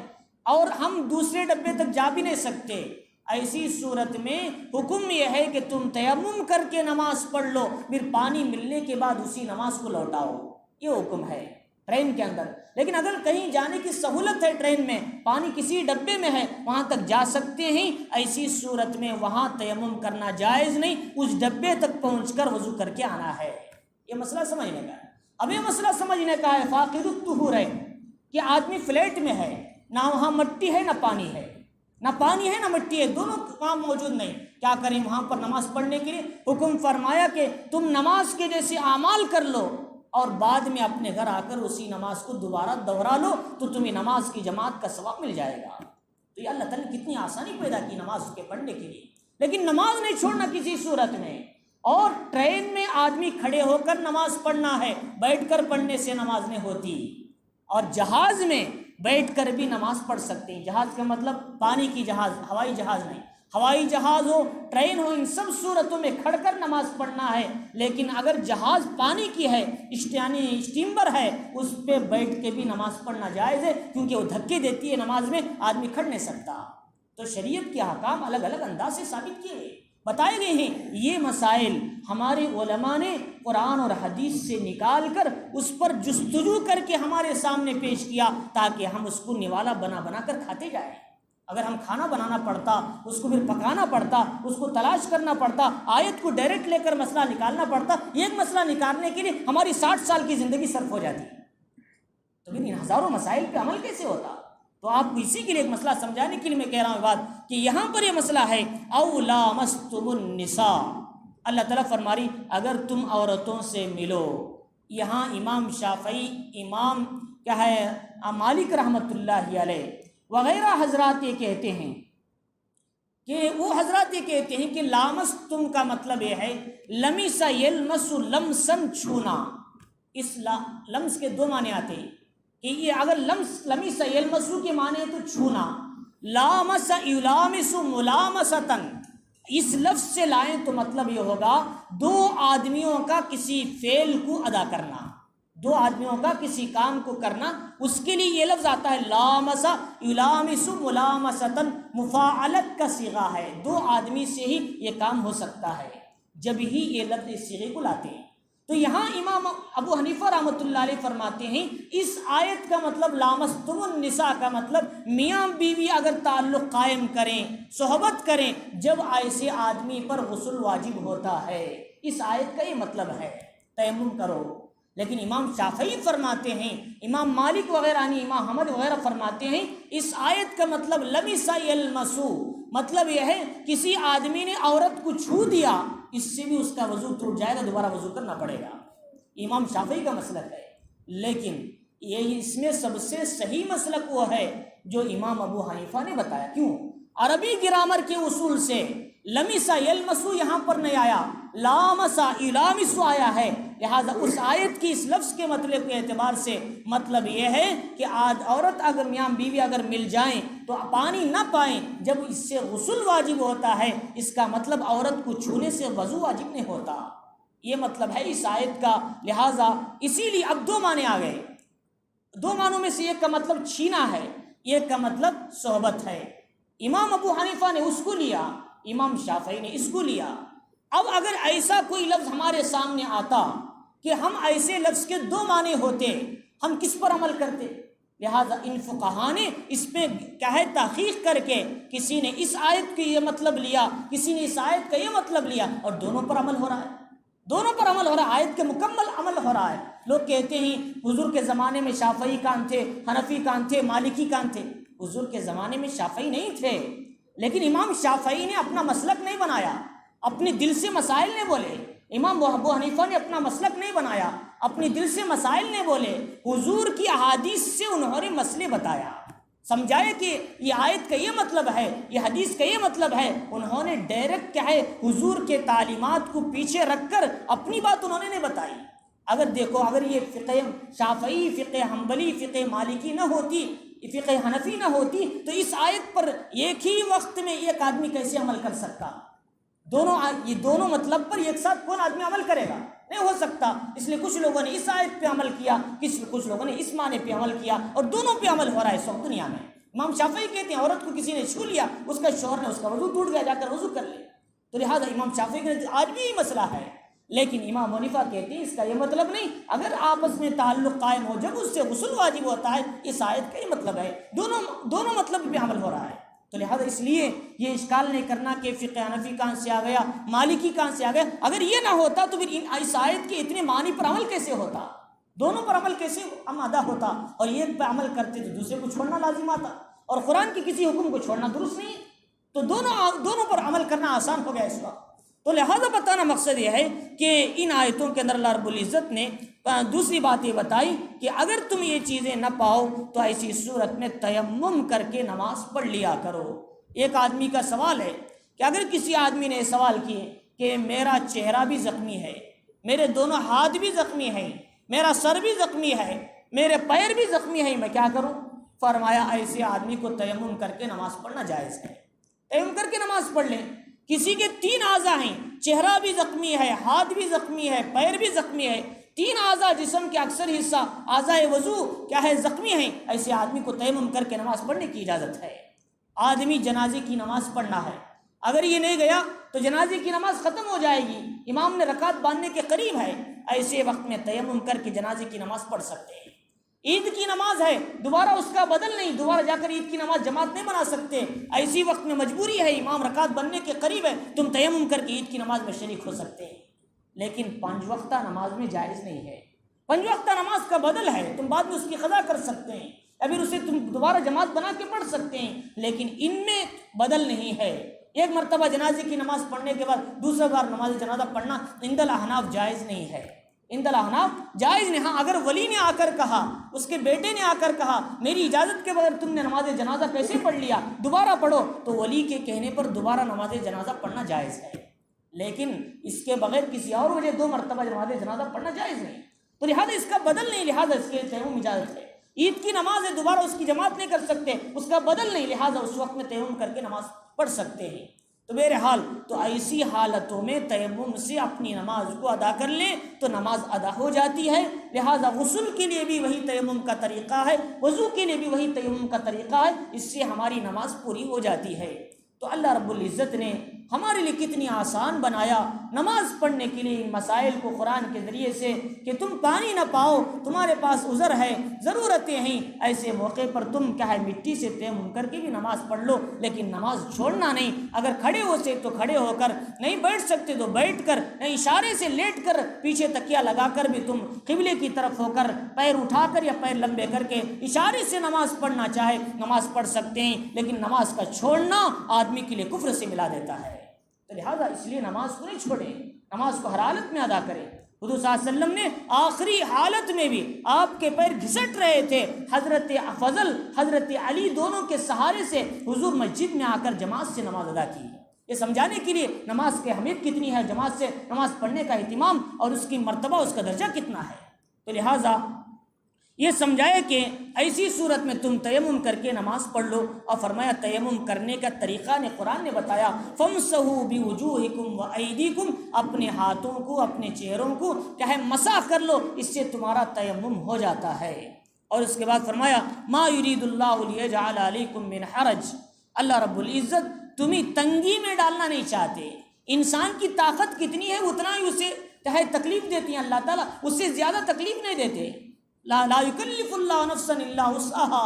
اور ہم دوسرے ڈبے تک جا بھی نہیں سکتے، ایسی صورت میں حکم یہ ہے کہ تم تیمم کر کے نماز پڑھ لو، پھر پانی ملنے کے بعد اسی نماز کو لوٹاؤ، یہ حکم ہے ٹرین کے اندر۔ لیکن اگر کہیں جانے کی سہولت ہے ٹرین میں، پانی کسی ڈبے میں ہے وہاں تک جا سکتے ہیں، ایسی صورت میں وہاں تیمم کرنا جائز نہیں، اس ڈبے تک پہنچ کر وضو کر کے آنا ہے۔ یہ مسئلہ سمجھنے کا ہے۔ اب یہ مسئلہ سمجھنے کا ہے فاقد الطہور ہے کہ آدمی فلیٹ میں ہے، نہ وہاں مٹی ہے نہ پانی ہے، نہ پانی ہے نہ مٹی ہے، دونوں کام موجود نہیں، کیا کریں؟ وہاں پر نماز پڑھنے کے لیے حکم فرمایا کہ تم نماز کے جیسے اعمال کر لو اور بعد میں اپنے گھر آ کر اسی نماز کو دوبارہ دوہرا لو تو تمہیں نماز کی جماعت کا ثواب مل جائے گا۔ تو یہ اللہ تعالیٰ نے کتنی آسانی پیدا کی نماز کے پڑھنے کے لیے، لیکن نماز نہیں چھوڑنا کسی صورت میں۔ اور ٹرین میں آدمی کھڑے ہو کر نماز پڑھنا ہے، بیٹھ کر پڑھنے سے نماز نہیں ہوتی، اور جہاز میں بیٹھ کر بھی نماز پڑھ سکتے ہیں۔ جہاز کا مطلب پانی کی جہاز، ہوائی جہاز نہیں، ہوائی جہاز ہو ٹرین ہو، ان سب صورتوں میں کھڑ کر نماز پڑھنا ہے۔ لیکن اگر جہاز پانی کی ہے، اسٹیمر ہے، اس پہ بیٹھ کے بھی نماز پڑھنا جائز ہے، کیونکہ وہ دھکے دیتی ہے نماز میں، آدمی کھڑ نہیں سکتا۔ تو شریعت کے احکام الگ الگ انداز سے ثابت کیے گئے، بتائے گئے ہیں۔ یہ مسائل ہمارے علماء نے قرآن اور حدیث سے نکال کر اس پر جستجو کر کے ہمارے سامنے پیش کیا تاکہ ہم اس کو نوالا بنا بنا کر کھاتے جائیں۔ اگر ہم کھانا بنانا پڑتا، اس کو پھر پکانا پڑتا، اس کو تلاش کرنا پڑتا، آیت کو ڈائریکٹ لے کر مسئلہ نکالنا پڑتا، ایک مسئلہ نکالنے کے لیے ہماری 60 سال کی زندگی صرف ہو جاتی، تو پھر ان ہزاروں مسائل پہ عمل کیسے ہوتا؟ تو آپ کو اسی کے لیے ایک مسئلہ سمجھانے کے لیے میں کہہ رہا ہوں بات کہ یہاں پر یہ مسئلہ ہے او لامستم النساء، اللہ تعالیٰ فرماری اگر تم عورتوں سے ملو۔ یہاں امام شافعی، امام کیا ہے مالک رحمۃ اللہ علیہ وغیرہ حضرات یہ کہتے ہیں کہ وہ حضرات یہ کہتے ہیں کہ لامستم کا مطلب یہ ہے لمس یلمس لمسن چھونا۔ اس لمس کے دو معنی آتے ہیں کہ یہ اگر لمس یلمسو کے معنی ہے تو چھونا، لامس یلامس ملامستن، اس لفظ سے لائیں تو مطلب یہ ہوگا دو آدمیوں کا کسی فعل کو ادا کرنا، دو آدمیوں کا کسی کام کو کرنا، اس کے لیے یہ لفظ آتا ہے لامس یلامس ملامستن، مفاعلت کا صیغہ ہے، دو آدمی سے ہی یہ کام ہو سکتا ہے جب ہی یہ لفظ اس صیغے کو لاتے ہیں۔ تو یہاں امام ابو حنیفہ رحمۃ اللہ علیہ فرماتے ہیں اس آیت کا مطلب لامستم النساء کا مطلب میاں بیوی اگر تعلق قائم کریں، صحبت کریں، جب ایسے آدمی پر غسل واجب ہوتا ہے، اس آیت کا یہ مطلب ہے تیمم کرو۔ لیکن امام شافعی فرماتے ہیں، امام مالک وغیرہ نہیں، امام احمد وغیرہ فرماتے ہیں اس آیت کا مطلب لمس یلمسو، مطلب یہ ہے کسی آدمی نے عورت کو چھو دیا، اس سے بھی اس کا وضو ٹوٹ جائے گا، دوبارہ وضو کرنا پڑے گا۔ امام شافعی کا مسلک ہے، لیکن یہ اس میں سب سے صحیح مسلک وہ ہے جو امام ابو حنیفہ نے بتایا۔ کیوں؟ عربی گرامر کے اصول سے لمسا یلمسو یہاں پر نہیں آیا، لامسا یلامسو آیا ہے، لہذا اس آیت کی اس لفظ کے مطلب کے اعتبار سے مطلب یہ ہے کہ عورت اگر میاں بیوی اگر مل جائیں تو پانی نہ پائیں، جب اس سے غسل واجب ہوتا ہے، اس کا مطلب عورت کو چھونے سے وضو واجب نہیں ہوتا، یہ مطلب ہے اس آیت کا۔ لہذا اسی لیے اب دو معنی آ گئے، دو معنوں میں سے ایک کا مطلب چھینا ہے، ایک کا مطلب صحبت ہے۔ امام ابو حنیفہ نے اس کو لیا، امام شافعی نے اس کو لیا۔ اب اگر ایسا کوئی لفظ ہمارے سامنے آتا کہ ہم ایسے لفظ کے دو معنی ہوتے، ہم کس پر عمل کرتے؟ لہذا ان فقہا نے اس پہ کیا ہے تحقیق کر کے کسی نے اس آیت کا یہ مطلب لیا، کسی نے اس آیت کا یہ مطلب لیا، اور دونوں پر عمل ہو رہا ہے، دونوں پر عمل ہو رہا ہے، آیت کے مکمل عمل ہو رہا ہے۔ لوگ کہتے ہیں حضور کے زمانے میں شافعی کان تھے، حنفی کان تھے، مالکی کان تھے، حضور کے زمانے میں شافعی نہیں تھے، لیکن امام شافعی نے اپنا مسلک نہیں بنایا، اپنے دل سے مسائل نہیں بولے۔ امام ابو حنیفہ نے اپنا مسلک نہیں بنایا، اپنے دل سے مسائل نہیں بولے، حضور کی احادیث سے انہوں نے مسئلے بتایا، سمجھائے کہ یہ آیت کا یہ مطلب ہے، یہ حدیث کا یہ مطلب ہے۔ انہوں نے ڈائریکٹ کیا ہے حضور کے تعلیمات کو پیچھے رکھ کر اپنی بات انہوں نے نہیں بتائی۔ اگر دیکھو، اگر یہ فقہ شافعی، فقہ حنبلی، فقہ مالکی نہ ہوتی، فقہ حنفی نہ ہوتی، تو اس آیت پر ایک ہی وقت میں ایک آدمی کیسے عمل کر سکتا؟ یہ دونوں مطلب پر ایک ساتھ کون آدمی عمل کرے گا؟ نہیں ہو سکتا۔ اس لیے کچھ لوگوں نے اس آیت پہ عمل کیا، کچھ لوگوں نے اس معنی پہ عمل کیا، اور دونوں پہ عمل ہو رہا ہے اس وقت دنیا میں۔ امام شافعی کہتے ہیں عورت کو کسی نے چھو لیا، اس کا شوہر نے اس کا وضو ٹوٹ گیا، جا کر وضو کر لے، تو لہٰذا امام شافعی کے آج بھی یہ مسئلہ ہے۔ لیکن امام حنیفہ کہتے ہیں اس کا یہ مطلب نہیں، اگر آپس میں تعلق قائم ہو، جب اس سے غسل واجب ہوتا ہے، اس آیت کا یہ مطلب ہے، دونوں مطلب پہ عمل ہو رہا ہے۔ تو لہٰذا اس لیے یہ اشکال نہیں کرنا کہ فقہ حنفی کہاں سے آ گیا، مالکی کہاں سے آ گیا۔ اگر یہ نہ ہوتا تو پھر اس آیت کے اتنے معنی پر عمل کیسے ہوتا، دونوں پر عمل کیسے ادا ہوتا، اور ایک پہ عمل کرتے تو دوسرے کو چھوڑنا لازم آتا، اور قرآن کے کسی حکم کو چھوڑنا درست نہیں ہے، تو دونوں پر عمل کرنا آسان ہو گیا اس وقت۔ تو لہذا بتانا مقصد یہ ہے کہ ان آیتوں کے اندر اللہ رب العزت نے دوسری بات یہ بتائی کہ اگر تم یہ چیزیں نہ پاؤ تو ایسی صورت میں تیمم کر کے نماز پڑھ لیا کرو۔ ایک آدمی کا سوال ہے کہ اگر کسی آدمی نے سوال کیے کہ میرا چہرہ بھی زخمی ہے، میرے دونوں ہاتھ بھی زخمی ہیں، میرا سر بھی زخمی ہے، میرے پیر بھی زخمی ہیں، میں کیا کروں؟ فرمایا ایسے آدمی کو تیمم کر کے نماز پڑھنا جائز ہے، تیمم کر کے نماز پڑھ لیں۔ کسی کے 3 اعضاء ہیں، چہرہ بھی زخمی ہے، ہاتھ بھی زخمی ہے، پیر بھی زخمی ہے، 3 اعضاء جسم کے اکثر حصہ اعضاء وضو کیا ہے زخمی ہیں، ایسے آدمی کو تیمم کر کے نماز پڑھنے کی اجازت ہے۔ آدمی جنازے کی نماز پڑھنا ہے، اگر یہ نہیں گیا تو جنازے کی نماز ختم ہو جائے گی، امام نے رکعت باندھنے کے قریب ہے، ایسے وقت میں تیمم کر کے جنازے کی نماز پڑھ سکتے ہیں۔ عید کی نماز ہے، دوبارہ اس کا بدل نہیں، دوبارہ جا کر عید کی نماز جماعت نہیں بنا سکتے، ایسی وقت میں مجبوری ہے، امام رکعت بننے کے قریب ہے، تم تیمم کر کے عید کی نماز میں شریک ہو سکتے ہیں۔ لیکن 5 وقتہ نماز میں جائز نہیں ہے، 5 وقتہ نماز کا بدل ہے، تم بعد میں اس کی قضا کر سکتے ہیں، یا پھر اسے تم دوبارہ جماعت بنا کے پڑھ سکتے ہیں، لیکن ان میں بدل نہیں ہے۔ ایک مرتبہ جنازے کی نماز پڑھنے کے بعد دوسرا بار نماز جنازہ پڑھنا عند الاحناف جائز نہیں ہے، عند الاحناف جائز نہیں۔ ہاں اگر ولی نے آ کر کہا، اس کے بیٹے نے آ کر کہا میری اجازت کے بغیر تم نے نماز جنازہ کیسے پڑھ لیا، دوبارہ پڑھو، تو ولی کے کہنے پر دوبارہ نماز جنازہ پڑھنا جائز ہے، لیکن اس کے بغیر کسی اور وجہ 2 مرتبہ نماز جنازہ پڑھنا جائز نہیں، تو لہٰذا اس کا بدل نہیں، لہٰذا اس کے تیمم اجازت ہے۔ عید کی نماز ہے، دوبارہ اس کی جماعت نہیں کر سکتے، اس کا بدل نہیں، لہٰذا اس وقت میں تیمم کر کے نماز پڑھ سکتے ہیں۔ تو بہرحال تو ایسی حالتوں میں تیمم سے اپنی نماز کو ادا کر لیں تو نماز ادا ہو جاتی ہے۔ لہٰذا غسل کے لیے بھی وہی تیمم کا طریقہ ہے، وضو کے لیے بھی وہی تیمم کا طریقہ ہے، اس سے ہماری نماز پوری ہو جاتی ہے۔ تو اللہ رب العزت نے ہمارے لیے کتنی آسان بنایا نماز پڑھنے کے لیے ان مسائل کو قرآن کے ذریعے سے کہ تم پانی نہ پاؤ، تمہارے پاس عذر ہے، ضرورتیں ہیں، ایسے موقع پر تم کیا ہے مٹی سے تیمم کر کے بھی نماز پڑھ لو، لیکن نماز چھوڑنا نہیں۔ اگر کھڑے ہو سے تو کھڑے ہو کر، نہیں بیٹھ سکتے تو بیٹھ کر، نہیں اشارے سے لیٹ کر، پیچھے تکیہ لگا کر بھی تم قبلے کی طرف ہو کر پیر اٹھا کر یا پیر لمبے کر کے اشارے سے نماز پڑھنا چاہے نماز پڑھ سکتے ہیں، لیکن نماز کا چھوڑنا آدمی کے لیے کفر سے ملا دیتا ہے۔ تو لہٰذا اس لیے نماز کو نہیں چھوڑیں، نماز کو ہر حالت میں ادا کریں۔ حضور صلی اللہ علیہ وسلم نے آخری حالت میں بھی آپ کے پیر گھسٹ رہے تھے، حضرت فضل حضرت علی دونوں کے سہارے سے حضور مسجد میں آ کر جماعت سے نماز ادا کی، یہ سمجھانے کے لیے نماز کی اہمیت کتنی ہے، جماعت سے نماز پڑھنے کا اہتمام اور اس کی مرتبہ، اس کا درجہ کتنا ہے۔ تو لہٰذا یہ سمجھایا کہ ایسی صورت میں تم تیمم کر کے نماز پڑھ لو، اور فرمایا تیمم کرنے کا طریقہ نے قرآن نے بتایا، فَامْسَحُوا بِوُجُوهِكُمْ وَأَيْدِيكُمْ، اپنے ہاتھوں کو اپنے چہروں کو کیا ہے مسح کر لو، اس سے تمہارا تیمم ہو جاتا ہے۔ اور اس کے بعد فرمایا مَا يُرِيدُ اللَّهُ لِيَجْعَلَ عَلَيْكُمْ مِنْ حَرَجٍ، اللہ رب العزت تمہیں تنگی میں ڈالنا نہیں چاہتے۔ انسان کی طاقت کتنی ہے اتنا ہی اسے کیا ہے تکلیف دیتی ہیں اللہ تعالیٰ، اس سے زیادہ تکلیف نہیں دیتے۔ لا یکلف اللہ نفسا الا وسعها،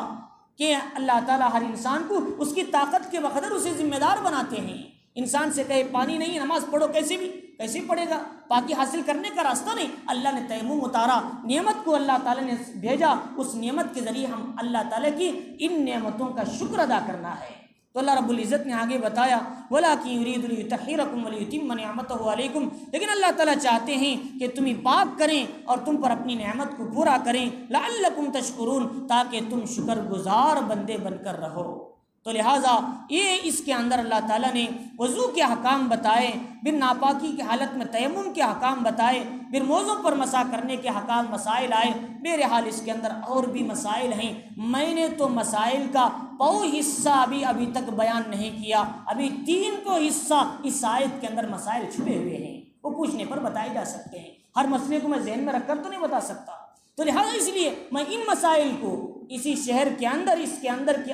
کہ اللہ تعالیٰ ہر انسان کو اس کی طاقت کے بقدر اسے ذمہ دار بناتے ہیں۔ انسان سے کہے پانی نہیں نماز پڑھو، کیسے پڑھے گا؟ پاکی حاصل کرنے کا راستہ نہیں۔ اللہ نے تیمم اتارا، نعمت کو اللہ تعالیٰ نے بھیجا، اس نعمت کے ذریعے ہم اللہ تعالیٰ کی ان نعمتوں کا شکر ادا کرنا ہے۔ تو اللہ رب العزت نے آگے بتایا وَلَٰكِن يُرِيدُ لِيُطَهِّرَكُمْ وَلِيُتِمَّ نِعْمَتَهُ عَلَيْكُمْ، لیکن اللہ تعالیٰ چاہتے ہیں کہ تمہیں پاک کریں اور تم پر اپنی نعمت کو پورا کریں، لَعَلَّكُمْ تَشْكُرُونَ، تاکہ تم شکر گزار بندے بن کر رہو۔ تو لہٰذا یہ اس کے اندر اللہ تعالیٰ نے وضو کے احکام بتائے، پھر ناپاکی کی حالت میں تیمم کے احکام بتائے، پھر موضوع پر مسح کرنے کے احکام مسائل آئے۔ بہرحال اس کے اندر اور بھی مسائل ہیں، میں نے تو مسائل کا حصہ ابھی تک بیان نہیں کیا، ابھی 3 حصہ اس آیت کے اندر مسائل چھپے ہوئے ہیں، وہ پوچھنے پر بتائے جا سکتے ہیں۔ ہر مسئلے کو میں ذہن میں رکھ کر تو نہیں بتا سکتا، تو لہٰذا اس لیے میں ان مسائل کو اسی شہر کے اندر، اس کے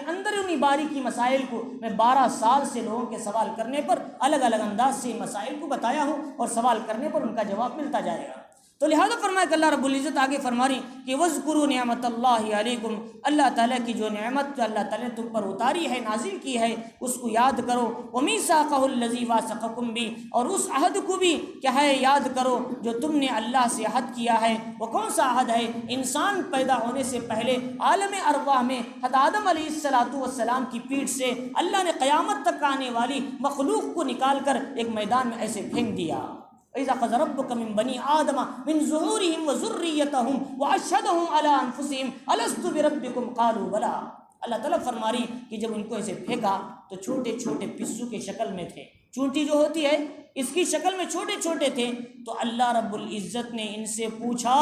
اندرونی باریکی مسائل کو میں 12 سال سے لوگوں کے سوال کرنے پر الگ الگ انداز سے مسائل کو بتایا ہوں، اور سوال کرنے پر ان کا جواب ملتا جائے گا۔ تو لہذا فرمایا کہ اللہ رب العزت آگے فرما رہی کہ وَاذْكُرُوا نِعْمَتَ اللَّهِ عَلَيْكُمْ، اللہ تعالیٰ کی جو نعمت اللہ تعالیٰ نے تم پر اتاری ہے، نازل کی ہے، اس کو یاد کرو۔ وَمِيثَاقَهُ الَّذِي وَاثَقَكُم بِهِ، اور اس عہد کو بھی کیا ہے یاد کرو جو تم نے اللہ سے عہد کیا ہے۔ وہ کون سا عہد ہے؟ انسان پیدا ہونے سے پہلے عالم ارواح میں حضرت آدم علیہ السلام کی پیٹھ سے اللہ نے قیامت تک آنے والی مخلوق کو نکال کر ایک میدان میں ایسے پھینک دیا۔ وَإِذَا أَخَذَ رَبُّكَ مِن بَنِي آدَمَ مِن ظُهُورِهِمْ وَذُرِّيَّتَهُمْ وَأَشْهَدَهُمْ عَلَىٰ أَنفُسِهِمْ أَلَسْتُ بِرَبِّكُمْ قَالُوا بَلَىٰ۔ اللہ تعالیٰ فرما رہی کہ جب ان کو ایسے پھینکا تو چھوٹے چھوٹے پسو کے شکل میں تھے، چونٹی جو ہوتی ہے اس کی شکل میں چھوٹے چھوٹے تھے۔ تو اللہ رب العزت نے ان سے پوچھا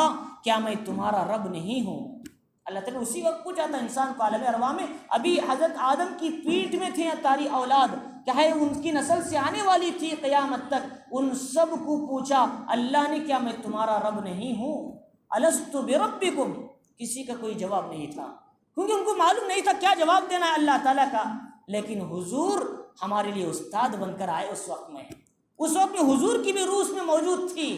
کیا میں تمہارا رب نہیں ہوں؟ اللہ تعالیٰ اسی وقت پوچھا تھا انسان کو عالم ارواح میں، ابھی حضرت آدم کی پیٹھ میں تھے تاری اولاد، کیا ہے ان کی نسل سے آنے والی تھی قیامت تک، ان سب کو پوچھا اللہ نے کیا میں تمہارا رب نہیں ہوں؟ الست بربکم، کسی کا کوئی جواب نہیں تھا، کیونکہ ان کو معلوم نہیں تھا کیا جواب دینا ہے اللہ تعالیٰ کا۔ لیکن حضور ہمارے لیے استاد بن کر آئے اس وقت میں حضور کی بھی روح اس میں موجود تھی،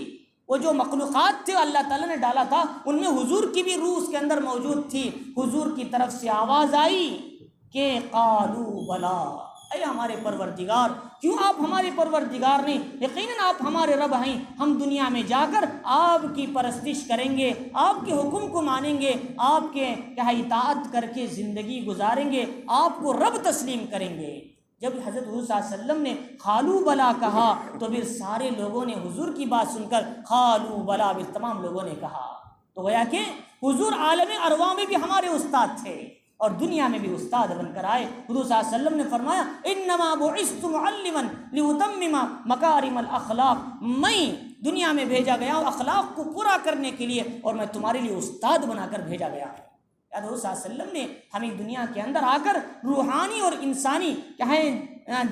وہ جو مخلوقات تھے اللہ تعالیٰ نے ڈالا تھا ان میں حضور کی بھی روح اس کے اندر موجود تھی۔ حضور کی طرف سے آواز آئی کہ قالوا بلا، اے ہمارے پروردگار، کیوں آپ ہمارے پروردگار نہیں؟ یقیناً آپ ہمارے رب ہیں، ہم دنیا میں جا کر آپ کی پرستش کریں گے، آپ کے حکم کو مانیں گے، آپ کے کیا اطاعت کر کے زندگی گزاریں گے، آپ کو رب تسلیم کریں گے۔ جب حضرت حضور صلی اللہ علیہ وسلم نے قالوا بلا کہا تو پھر سارے لوگوں نے حضور کی بات سن کر قالوا بلا، پھر تمام لوگوں نے کہا۔ تو گویا کہ حضور عالم ارواح میں بھی ہمارے استاد تھے اور دنیا میں بھی استاد بن کر آئے۔ حضور صلی اللہ علیہ وسلم نے فرمایا انما بعثت معلما لاتمم مکارم الاخلاق، میں دنیا میں بھیجا گیا ہوں اخلاق کو پورا کرنے کے لیے، اور میں تمہارے لیے استاد بنا کر بھیجا گیا ہوں۔ حضور صلی اللہ علیہ وسلم نے ہمیں دنیا کے اندر آ کر روحانی اور انسانی کیا ہے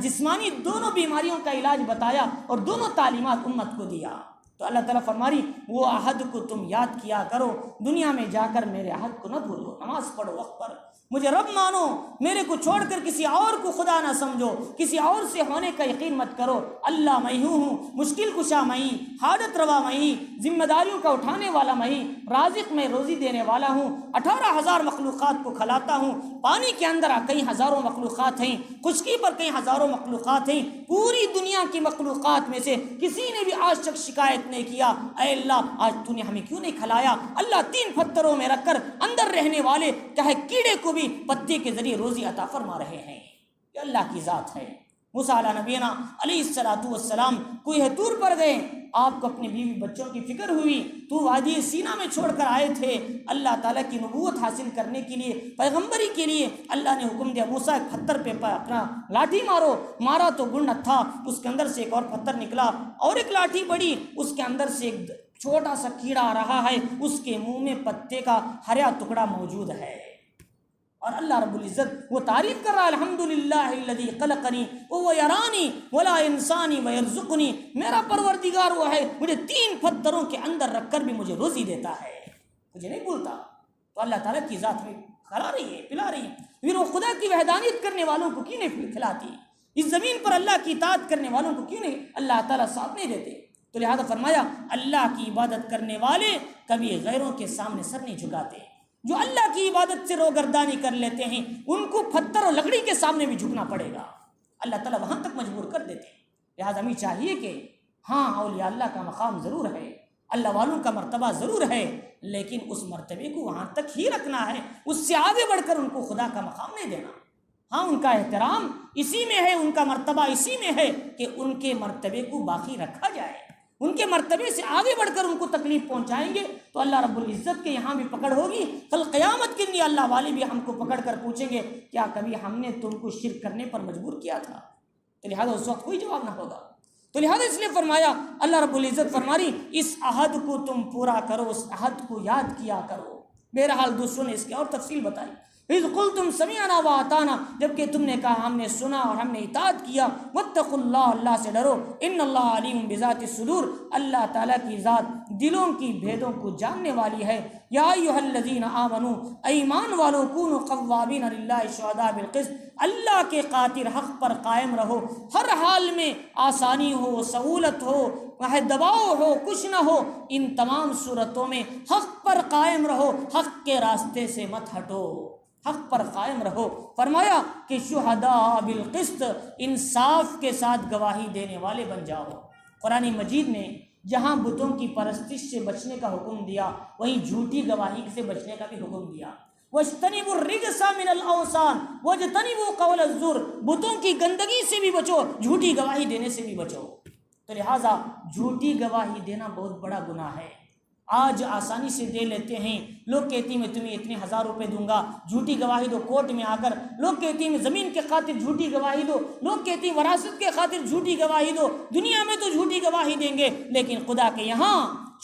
جسمانی دونوں بیماریوں کا علاج بتایا اور دونوں تعلیمات امت کو دیا۔ تو اللہ تعالیٰ فرما رہی وہ عہد کو تم یاد کیا کرو، دنیا میں جا کر میرے عہد کو نہ بھولو، نماز پڑھو وقت پر، مجھے رب مانو، میرے کو چھوڑ کر کسی اور کو خدا نہ سمجھو، کسی اور سے ہونے کا یقین مت کرو۔ اللہ میں ہوں، مشکل کشا میں، حاجت روا میں، ذمہ داریوں کا اٹھانے والا میں، رازق میں روزی دینے والا ہوں، 18,000 مخلوقات کو کھلاتا ہوں، پانی کے اندر کئی ہزاروں مخلوقات ہیں، خشکی پر کئی ہزاروں مخلوقات ہیں، پوری دنیا کی مخلوقات میں سے کسی نے بھی آج تک شکایت نہیں کیا اے اللہ آج تو نے ہمیں کیوں نہیں کھلایا۔ اللہ 3 پتھروں میں رکھ کر اندر رہنے والے چاہے کیڑے کو بھی پتے کے ذریعے روزی عطا فرما رہے ہیں، یہ اللہ کی ذات ہے۔ موسیٰ علیہ نبینا علیہ السلام کوہ طور پر گئے، آپ کو اپنے بیوی بچوں کی فکر ہوئی، تو وادی سینا میں چھوڑ کر آئے تھے اللہ تعالیٰ کی نبوت حاصل کرنے کے لیے، پیغمبری کے لیے۔ اللہ نے حکم دیا موسیٰ ایک پتھر پہ اپنا لاٹھی مارو، مارا تو گنڈ تھا، اس کے اندر سے ایک اور پتھر نکلا، اور ایک لاٹھی بڑی، اس کے اندر سے ایک چھوٹا سا کیڑا آ رہا ہے، اس کے منہ میں پتے کا ہرا ٹکڑا موجود ہے۔ اور اللہ رب العزت وہ تعریف کر رہا ہے الحمدللہ الذی خلقنی وهو یرانی ولا انسانی ویرزقنی، میرا پروردگار وہ ہے مجھے 3 پتھروں کے اندر رکھ کر بھی مجھے روزی دیتا ہے، مجھے نہیں بھولتا۔ تو اللہ تعالیٰ کی ذات میں کھلا رہی ہے، پلا رہی ہے، پھر وہ خدا کی وحدانیت کرنے والوں کو کیوں نہیں کھلاتی؟ اس زمین پر اللہ کی اطاعت کرنے والوں کو کیوں نہیں اللہ تعالیٰ ساتھ نہیں دیتے؟ تو لہذا فرمایا اللہ کی عبادت کرنے والے کبھی غیروں کے سامنے سر نہیں جھکاتے، جو اللہ کی عبادت سے روگردانی کر لیتے ہیں ان کو پتھر اور لکڑی کے سامنے بھی جھکنا پڑے گا۔ اللہ تعالیٰ وہاں تک مجبور کر دیتے ہیں۔ لہٰذا ہمیں چاہیے کہ ہاں اولیاء اللہ کا مقام ضرور ہے، اللہ والوں کا مرتبہ ضرور ہے، لیکن اس مرتبے کو وہاں تک ہی رکھنا ہے، اس سے آگے بڑھ کر ان کو خدا کا مقام نہیں دینا۔ ہاں ان کا احترام اسی میں ہے، ان کا مرتبہ اسی میں ہے کہ ان کے مرتبے کو باقی رکھا جائے، ان کے مرتبے سے آگے بڑھ کر ان کو تکلیف پہنچائیں گے تو اللہ رب العزت کے یہاں بھی پکڑ ہوگی، کل قیامت کے لیے اللہ والے بھی ہم کو پکڑ کر پوچھیں گے کیا کبھی ہم نے تم کو شرک کرنے پر مجبور کیا تھا؟ تو لہٰذا اس وقت کوئی جواب نہ ہوگا۔ تو لہٰذا اس لیے فرمایا، اللہ رب العزت فرما رہی اس عہد کو تم پورا کرو، اس عہد کو یاد کیا کرو۔ بہرحال دوسروں نے اس کی اور تفصیل بتائی، اذ قلتم سمعنا واطعنا، جبکہ تم نے کہا ہم نے سنا اور ہم نے اطاعت کیا، واتقوا اللہ، اللہ سے ڈرو، ان اللہ علیم بذات الصدور، اللہ تعالیٰ کی ذات دلوں کی بھیدوں کو جاننے والی ہے۔ یا ایھا الذین آمنوا، ایمان والو، کونوا قوامین للہ شہداء بالقسط، اللہ کے خاطر حق پر قائم رہو، ہر حال میں، آسانی ہو، سہولت ہو، دباؤ ہو، کچھ نہ ہو، ان تمام صورتوں میں حق پر قائم رہو، حق کے راستے سے مت ہٹو، حق پر قائم رہو۔ فرمایا کہ شہداء بالقسط، انصاف کے ساتھ گواہی دینے والے بن جاؤ۔ قرآن مجید نے جہاں بتوں کی پرستش سے بچنے کا حکم دیا، وہیں جھوٹی گواہی سے بچنے کا بھی حکم دیا۔ وَاجْتَنِبُوا الرِّجْسَ مِنَ الْأَوْثَانِ وَاجْتَنِبُوا قَوْلَ الزُّورِ، بتوں کی گندگی سے بھی بچو، جھوٹی گواہی دینے سے بھی بچو۔ تو لہٰذا جھوٹی گواہی دینا بہت بڑا گناہ ہے۔ آج آسانی سے دے لیتے ہیں، لوگ کہتی ہیں میں تمہیں اتنے 1000 روپے دوں گا، جھوٹی گواہی دو کورٹ میں آ کر، لوگ کہتی ہیں میں زمین کے خاطر جھوٹی گواہی دو، لوگ کہتی ہیں وراثت کے خاطر جھوٹی گواہی دو، دنیا میں تو جھوٹی گواہی دیں گے، لیکن خدا کے یہاں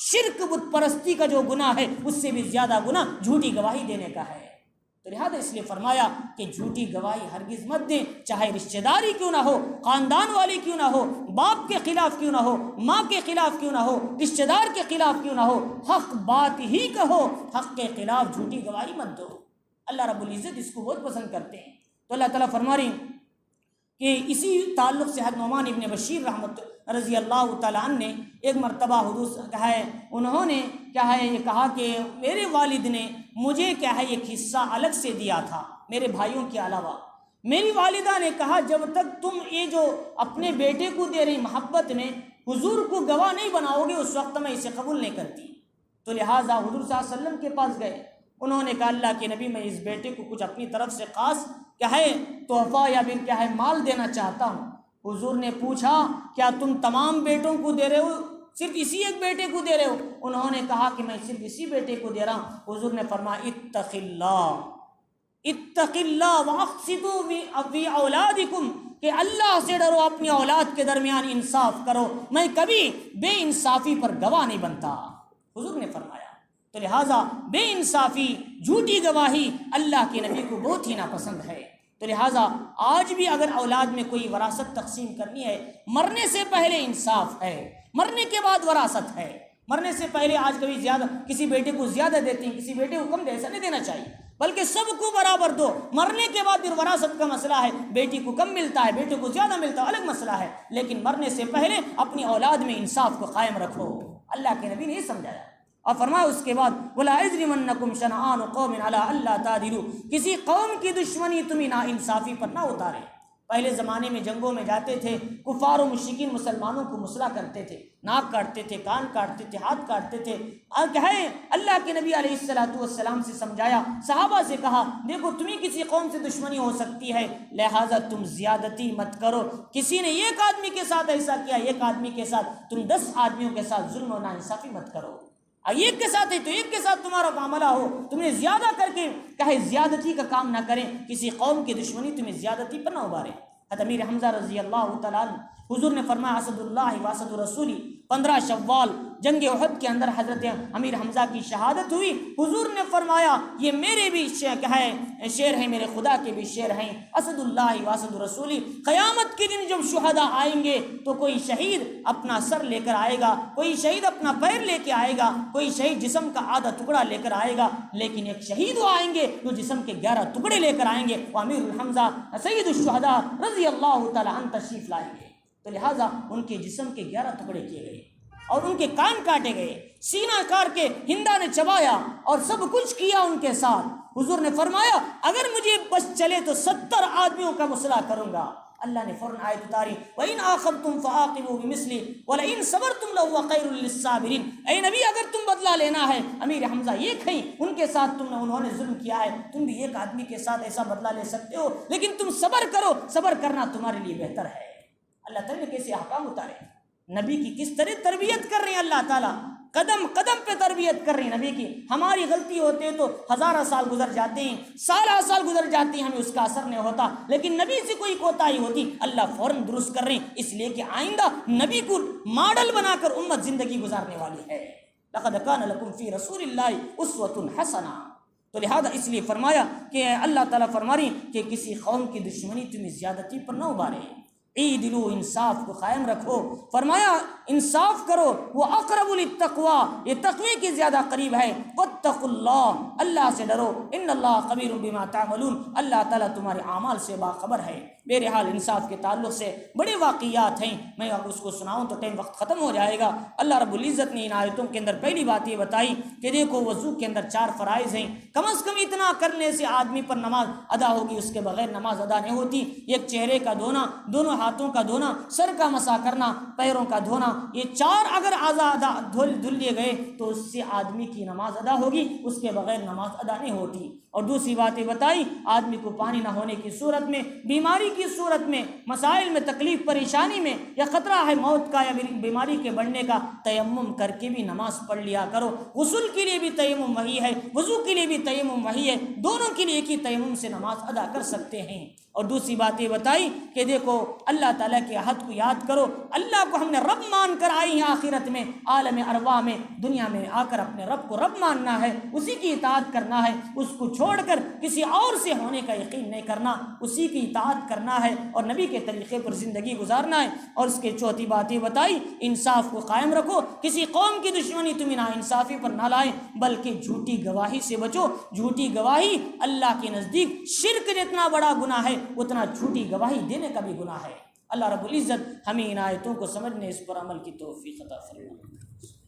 شرک بت پرستی کا جو گناہ ہے اس سے بھی زیادہ گناہ جھوٹی گواہی دینے کا ہے۔ تو لہٰذا اس لیے فرمایا کہ جھوٹی گواہی ہرگز مت دیں، چاہے رشتہ داری کیوں نہ ہو، خاندان والی کیوں نہ ہو، باپ کے خلاف کیوں نہ ہو، ماں کے خلاف کیوں نہ ہو، رشتہ دار کے خلاف کیوں نہ ہو، حق بات ہی کہو، حق کے خلاف جھوٹی گواہی مت دو۔ اللہ رب العزت اس کو بہت پسند کرتے ہیں۔ تو اللہ تعالیٰ فرما رہی کہ اسی تعلق سے حضرت نعمان ابن بشیر رحمۃ رضی اللہ تعالیٰ عنہ نے ایک مرتبہ حضور سے کہا ہے، انہوں نے کیا ہے یہ کہا کہ میرے والد نے مجھے کیا ہے ایک حصہ الگ سے دیا تھا میرے بھائیوں کے علاوہ۔ میری والدہ نے کہا جب تک تم یہ جو اپنے بیٹے کو دے رہی محبت میں حضور کو گواہ نہیں بناؤ گے اس وقت میں اسے قبول نہیں کرتی۔ تو لہٰذا حضور صلی اللہ علیہ وسلم کے پاس گئے، انہوں نے کہا اللہ کے نبی میں اس بیٹے کو کچھ اپنی طرف سے خاص کیا ہے تحفہ یا پھر کیا ہے مال دینا چاہتا ہوں۔ حضور نے پوچھا کیا تم تمام بیٹوں کو دے رہے ہو، صرف اسی ایک بیٹے کو دے رہے ہو؟ انہوں نے کہا کہ میں صرف اسی بیٹے کو دے رہا ہوں۔ حضور نے فرمایا اتق اللہ، اتق اللہ واقسطوا فی اولادکم، کہ اللہ سے ڈرو، اپنی اولاد کے درمیان انصاف کرو، میں کبھی بے انصافی پر گواہ نہیں بنتا، حضور نے فرمایا۔ تو لہٰذا بے انصافی، جھوٹی گواہی اللہ کے نبی کو بہت ہی ناپسند ہے۔ تو لہٰذا آج بھی اگر اولاد میں کوئی وراثت تقسیم کرنی ہے، مرنے سے پہلے انصاف ہے، مرنے کے بعد وراثت ہے۔ مرنے سے پہلے آج کبھی زیادہ کسی بیٹے کو زیادہ دیتے ہیں، کسی بیٹے کو کم دے، ایسا نہیں دینا چاہیے، بلکہ سب کو برابر دو۔ مرنے کے بعد پھر وراثت کا مسئلہ ہے، بیٹی کو کم ملتا ہے، بیٹے کو زیادہ ملتا ہے، الگ مسئلہ ہے، لیکن مرنے سے پہلے اپنی اولاد میں انصاف کو قائم رکھو۔ اللہ کے نبی نے یہ سمجھایا اور فرمایا اس کے بعد وَلَا يَجْرِمَنَّكُمْ شَنَآنُ قَوْمٍ عَلَىٰ أَلَّا تَعْدِلُوا، کسی قوم کی دشمنی تمہیں نا انصافی پر نہ اتارے۔ پہلے زمانے میں جنگوں میں جاتے تھے، کفار و مشرکین مسلمانوں کو مسئلہ کرتے تھے، ناک کاٹتے تھے، کان کاٹتے تھے، ہاتھ کاٹتے تھے، اور کہے اللہ کے نبی علیہ السلام سے سمجھایا، صحابہ سے کہا دیکھو تمہیں کسی قوم سے دشمنی ہو سکتی ہے، لہٰذا تم زیادتی مت کرو۔ کسی نے ایک آدمی کے ساتھ ایسا کیا، ایک آدمی کے ساتھ تم 10 آدمیوں کے ساتھ ظلم و ناانصافی مت کرو۔ ایک کے ساتھ ہے تو ایک کے ساتھ تمہارا معاملہ ہو، تمہیں زیادہ کر کے کہے زیادتی کا کام نہ کریں، کسی قوم کی دشمنی تمہیں زیادتی پر نہ ابھارے۔ حضرت امیر حمزہ رضی اللہ تعالیٰ عنہ، حضور نے فرمایا اسد اللہ واسد رسولی، 15 شوال جنگ احد کے اندر حضرت امیر حمزہ کی شہادت ہوئی۔ حضور نے فرمایا یہ میرے بھی شعر ہیں، میرے خدا کے بھی شعر ہیں، اسد اللہ واسد رسولی۔ قیامت کے دن جب شہداء آئیں گے تو کوئی شہید اپنا سر لے کر آئے گا، کوئی شہید اپنا پیر لے کے آئے گا، کوئی شہید جسم کا آدھا ٹکڑا لے کر آئے گا، لیکن ایک شہید وہ آئیں گے جو جسم کے 11 ٹکڑے لے کر آئیں گے، وہ امیر الحمزہ سید الشہداء رضی اللہ تعالیٰ عنہ تشریف لائیں گے۔ تو لہٰذا ان کے جسم کے 11 ٹکڑے کیے گئے اور ان کے کان کاٹے گئے، سینہ کاٹ کے ہندا نے چبایا اور سب کچھ کیا ان کے ساتھ۔ حضور نے فرمایا اگر مجھے بس چلے تو 70 آدمیوں کا مسئلہ کروں گا، اللہ نے فوراً آیت اتاری وَإِنْ عَاقَبْتُمْ فَعَاقِبُوا بِمِثْلِ وَلَئِنْ صَبَرْتُمْ لَهُوَ خَيْرٌ لِلصَّابِرِينَ۔ اے نبی اگر تم بدلہ لینا ہے، امیر حمزہ یہ کہیں ان کے ساتھ انہوں نے ظلم کیا ہے، تم بھی ایک آدمی کے ساتھ ایسا بدلہ لے سکتے ہو، لیکن تم صبر کرو، صبر کرنا تمہارے لیے بہتر ہے۔ اللہ تعالیٰ نے کیسے احکام اتارے، نبی کی کس طرح تربیت کر رہے ہیں اللہ تعالیٰ، قدم قدم پہ تربیت کر رہے ہیں نبی کی۔ ہماری غلطی ہوتے تو ہزارہ سال گزر جاتے ہیں، سالہ سال گزر جاتے ہیں، ہمیں اس کا اثر نہیں ہوتا، لیکن نبی سے کوئی کوتاہی ہوتی اللہ فوراً درست کر رہے ہیں، اس لیے کہ آئندہ نبی کو ماڈل بنا کر امت زندگی گزارنے والی ہے۔ لقد کان لکم فی رسول اللہ اسوۃ حسنہ، تو لہذا اس لیے فرمایا کہ اللہ تعالیٰ فرما رہی کہ کسی قوم کی دشمنی تمہیں زیادتی پر نہ ابھارے، عیدلو انصاف کو قائم رکھو، فرمایا انصاف کرو، وہ اقرب للتقوی، یہ تقوی کی زیادہ قریب ہے، واتقوا اللہ، اللہ سے ڈرو، ان اللہ خبیر بما تعملون، اللہ تعالیٰ تمہارے اعمال سے باخبر ہے۔ بہرحال انصاف کے تعلق سے بڑے واقعات ہیں، میں اگر اس کو سناؤں تو ٹائم وقت ختم ہو جائے گا۔ اللہ رب العزت نے ان آیتوں کے اندر پہلی بات یہ بتائی کہ دیکھو وضو کے اندر 4 فرائض ہیں، کم از کم اتنا کرنے سے آدمی پر نماز ادا ہوگی، اس کے بغیر نماز ادا نہیں ہوتی۔ ایک چہرے کا دھونا، دونوں ہاتھوں کا دھونا، سر کا مسح کرنا، پیروں کا دھونا، یہ 4 اگر دھل لیے گئے تو اس سے آدمی کی نماز ادا ہوگی، اس کے بغیر نماز ادا نہیں ہوتی۔ اور دوسری باتیں بتائی، آدمی کو پانی نہ ہونے کی صورت میں، بیماری کی صورت میں، مسائل میں، تکلیف پریشانی میں، یا خطرہ ہے موت کا یا بیماری کے بڑھنے کا، تیمم کر کے بھی نماز پڑھ لیا کرو۔ غسل کے لیے بھی تیمم وہی ہے، وضو کے لیے بھی تیمم وہی ہے، دونوں کے لیے ایک ہی تیمم سے نماز ادا کر سکتے ہیں۔ اور دوسری بات یہ بتائی کہ دیکھو اللہ تعالیٰ کے عہد کو یاد کرو، اللہ کو ہم نے رب مان کر آئی ہیں، آخرت میں، عالم ارواح میں، دنیا میں آ کر اپنے رب کو رب ماننا ہے، اسی کی اطاعت کرنا ہے، اس کو چھوڑ کر کسی اور سے ہونے کا یقین نہیں کرنا، اسی کی اطاعت کرنا ہے اور نبی کے طریقے پر زندگی گزارنا ہے۔ اور اس کے چوتھی بات یہ بتائی انصاف کو قائم رکھو، کسی قوم کی دشمنی تم نا انصافی پر نہ لائیں، بلکہ جھوٹی گواہی سے بچو۔ جھوٹی گواہی اللہ کے نزدیک شرک جتنا بڑا گناہ ہے اتنا جھوٹی گواہی دینے کا بھی گناہ ہے۔ اللہ رب العزت ہمیں ان آیتوں کو سمجھنے، اس پر عمل کی توفیق عطا فرمائے۔